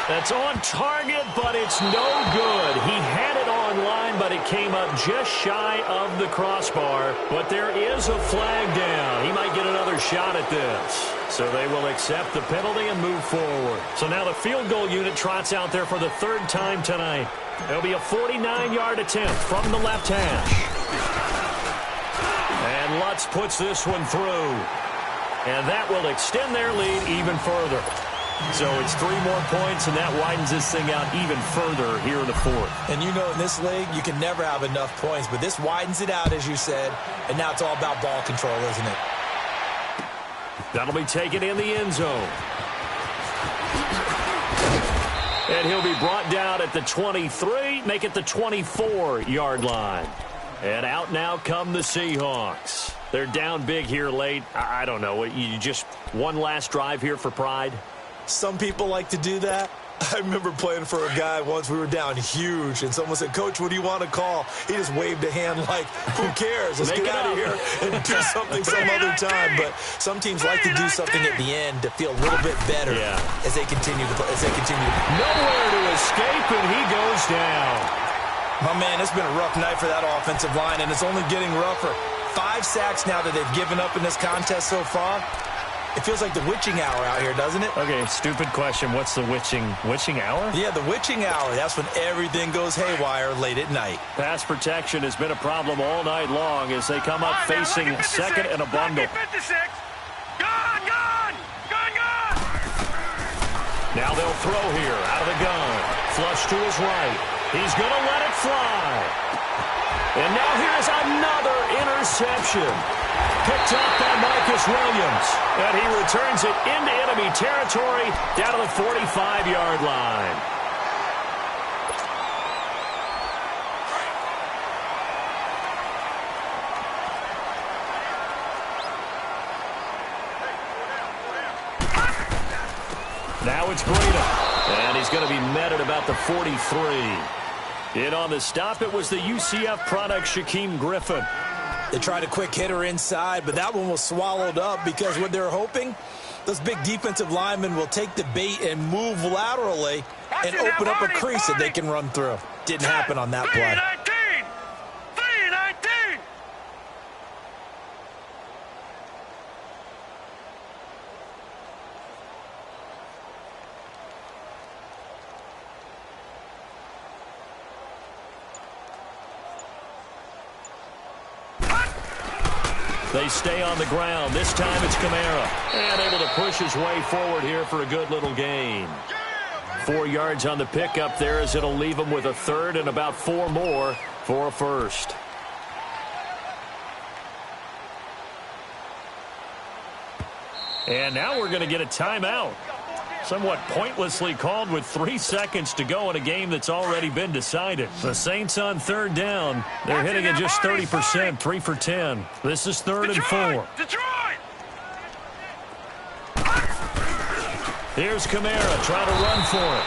That's on target, but it's no good. He had it on line, but it came up just shy of the crossbar. But there is a flag down. He might get another shot at this. So they will accept the penalty and move forward. So now the field goal unit trots out there for the 3rd time tonight. It'll be a 49-yard attempt from the left hash. And Lutz puts this one through. And that will extend their lead even further. So it's 3 more points, and that widens this thing out even further here in the 4th. And you know in this league, you can never have enough points, but this widens it out, as you said, and now it's all about ball control, isn't it? That'll be taken in the end zone. And he'll be brought down at the 23, make it the 24-yard line. And out now come the Seahawks. They're down big here late. I don't know. You just one last drive here for pride? Some people like to do that. I remember playing for a guy once. We were down huge, and someone said, "Coach, what do you want to call?" He just waved a hand like, who cares? Let's get out of here and do something some other time. But some teams like to do something at the end to feel a little bit better as they continue to play. Nowhere to escape, and he goes down. My man, it's been a rough night for that offensive line, and it's only getting rougher. 5 sacks now that they've given up in this contest so far. It feels like the witching hour out here, doesn't it? Okay, stupid question. What's the witching hour? Yeah, the witching hour. That's when everything goes haywire late at night. Pass protection has been a problem all night long as they come up facing 2nd and a bundle. Now they'll throw here out of the gun. Flush to his right. He's going to let it fly. And now here's another interception. Picked up by Marcus Williams. And he returns it into enemy territory down to the 45-yard line. Now it's Breida. And he's going to be met at about the 43. In on the stop, it was the UCF product, Shaquem Griffin. They tried a quick hitter inside, but that one was swallowed up because what they're hoping, those big defensive linemen will take the bait and move laterally and open up a crease that they can run through. Didn't happen on that play. 3-19! They stay on the ground. This time it's Kamara. And able to push his way forward here for a good little gain. 4 yards on the pickup there as it'll leave him with a 3rd and about 4 more for a 1st. And now we're going to get a timeout. Somewhat pointlessly called with 3 seconds to go in a game that's already been decided. The Saints on 3rd down. They're hitting at just 30%, 3 for 10. This is 3rd and 4. Detroit! Here's Kamara trying to run for it.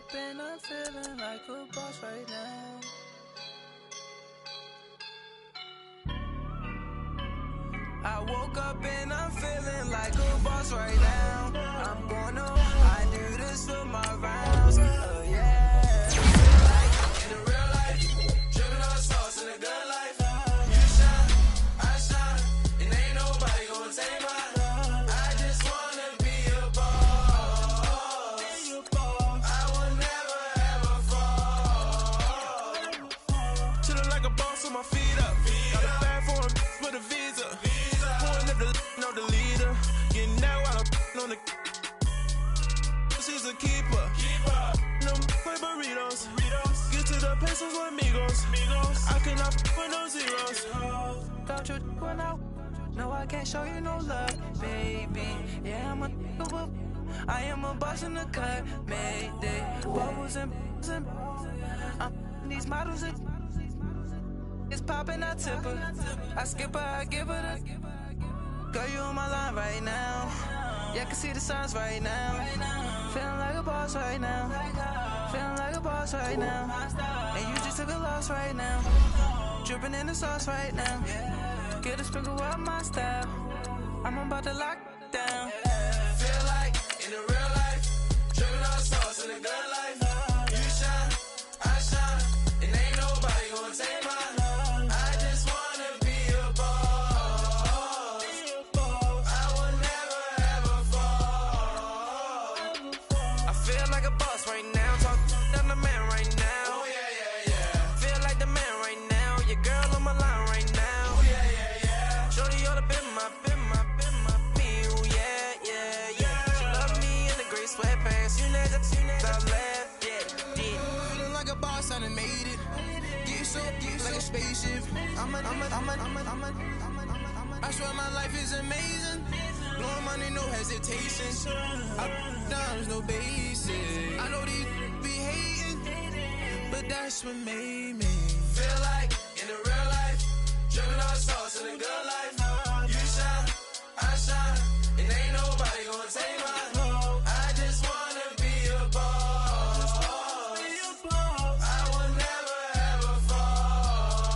up and I'm feeling like a boss right now. I woke up and I'm feeling like a boss right now. I'm I do this for my rounds. Yeah. In the real life, dripping on sauce in a good life. You shine, I shine, and ain't nobody gonna take mine. I just wanna be a boss. I will never ever fall. Chillin' like a boss with my feet up. Got a bag for him with a visa. Pulling up know the leader. Getting that while I'm on the. She's a keeper. No play burritos. Get to the pesos with amigos. I cannot with no zeros. Don't you run out? No, I can't show you no love, baby. Yeah, I am a boss in the cut. Mayday. Bubbles and I'm these models. It's popping, I tip her. I skip her, I give her the. Girl, you on my line right now. Yeah, I can see the signs right now. Feeling like a boss right now. Feeling like a boss right now. And you just took a loss right now. Dripping in the sauce right now. Get a sprinkle up my style. I'm about to lock down. Feel like in the real life, dripping on sauce in the good life. You shine, I shine, and ain't nobody gonna take mine. I just wanna be a boss. I will never ever fall. I feel like a boss right now. Talk to the man right now. Oh yeah, yeah, yeah. Feel like the man right now. Your girl on my line right now. Oh yeah, yeah, yeah. Shorty ought to be my me. Oh yeah, yeah, yeah. She love me in the gray sweatpants. You never I left, yeah. Feeling like a boss, I done made it. Get so like a spaceship. I swear my life is amazing. Blowing money, no hesitation. There's no basic. I know these be hating, but that's what made me feel like in the real life, dripping on sauce in the good life. You shine, I shine, and ain't nobody gonna take mine. I just wanna be a boss. I will never ever fall.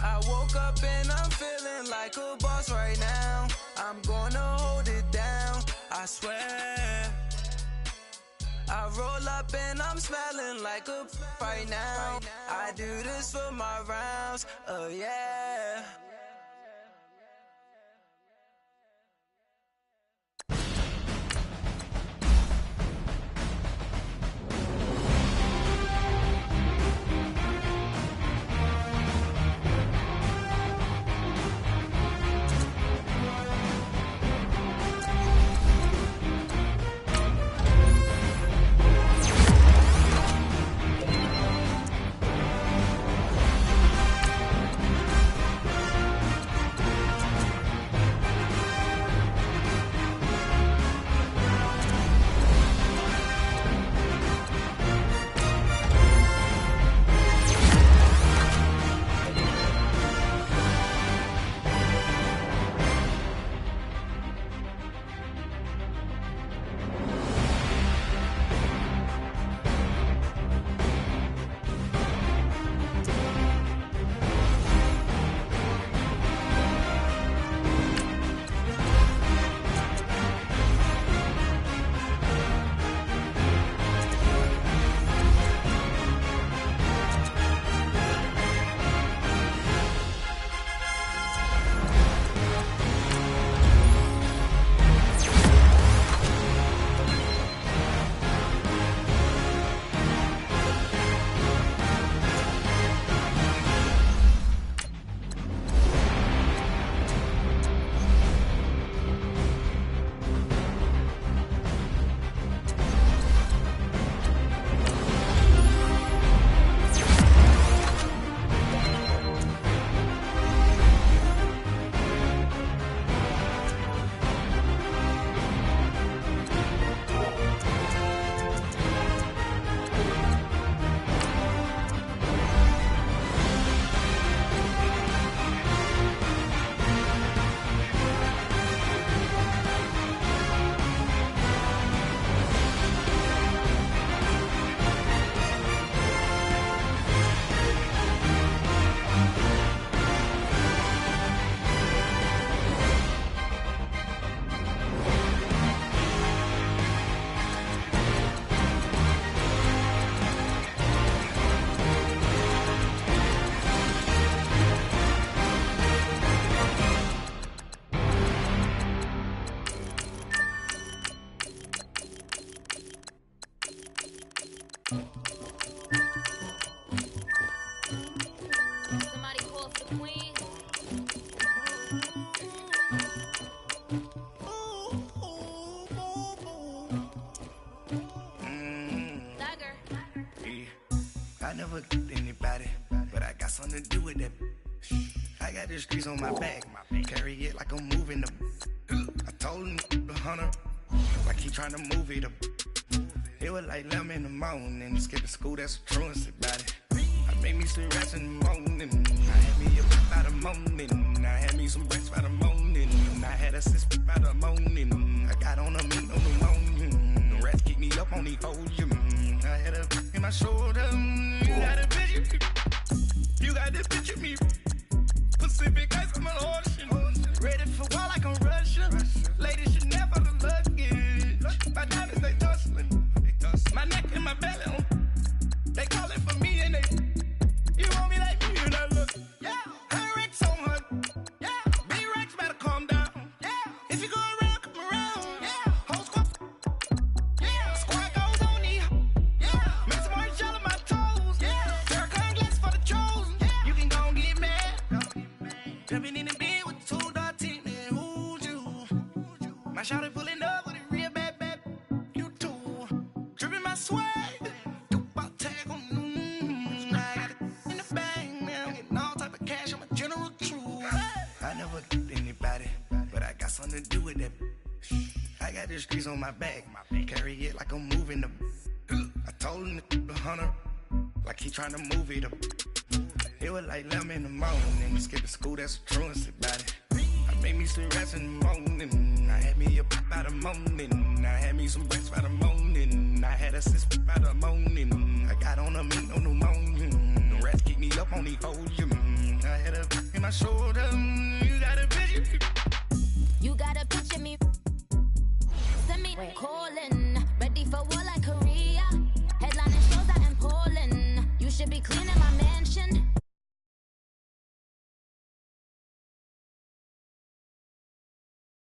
I woke up and I'm feeling like a boss right now. I'm gonna hold it down, I swear. I roll up and I'm smelling like a right now. I do this for my rounds, oh yeah. Somebody call for the queen. Dagger. Yeah. I never anybody, but I got something to do with that. I got the streets on my back, carry it like I'm moving the. I told him the hunter, like he trying to move it up. It was like 11 in the morning, skipping school, that's a truancy about it. I made me some rats in the morning, I had me a whip by the morning, I had me some breaks by the morning, I had a sis by the morning, I got on a meat on the morning, the rats keep me up on the ocean, I had a in my shoulder, you got a picture, you got this picture me, Pacific ice on my ocean, ready for war like I'm Russian, ladies should never the luggage, my diamonds they tussling. My neck and my belly on. They calling for me and they. You want me like me and I look. Yeah. Her Rex on her. Yeah. B-Rex better calm down. Yeah. If you go around, come around. Yeah. Whole squad. Yeah. Squad goes on me. Yeah. Make some orange gel on my toes. Yeah. Terracotta glass for the chosen. Yeah. You can go and get mad. Jumping in the bed with 2 dark teeth. Man, who's you? My shawty pulling up with a real bad. Swag, about tag on I got it in the bag, man. Getting all type of cash, I'm a general truth. I never did anybody, but I got something to do with that. I got the streets on my back, carry it like I'm moving the. I told him the hunter, like he trying to move it up. It was like 11 in the morning, skipping school, that's a truancy about it. I made me some rats in the morning, I had me a pop by the morning, I had me some breaks by the morning, I had a sis by the morning, I got on a meat on the morning, the rats keep me up on the ocean, I had a in my shoulder, you got a picture. You got a picture me. Send me calling, ready for war like Korea. Headlining shows out in Poland. You should be clean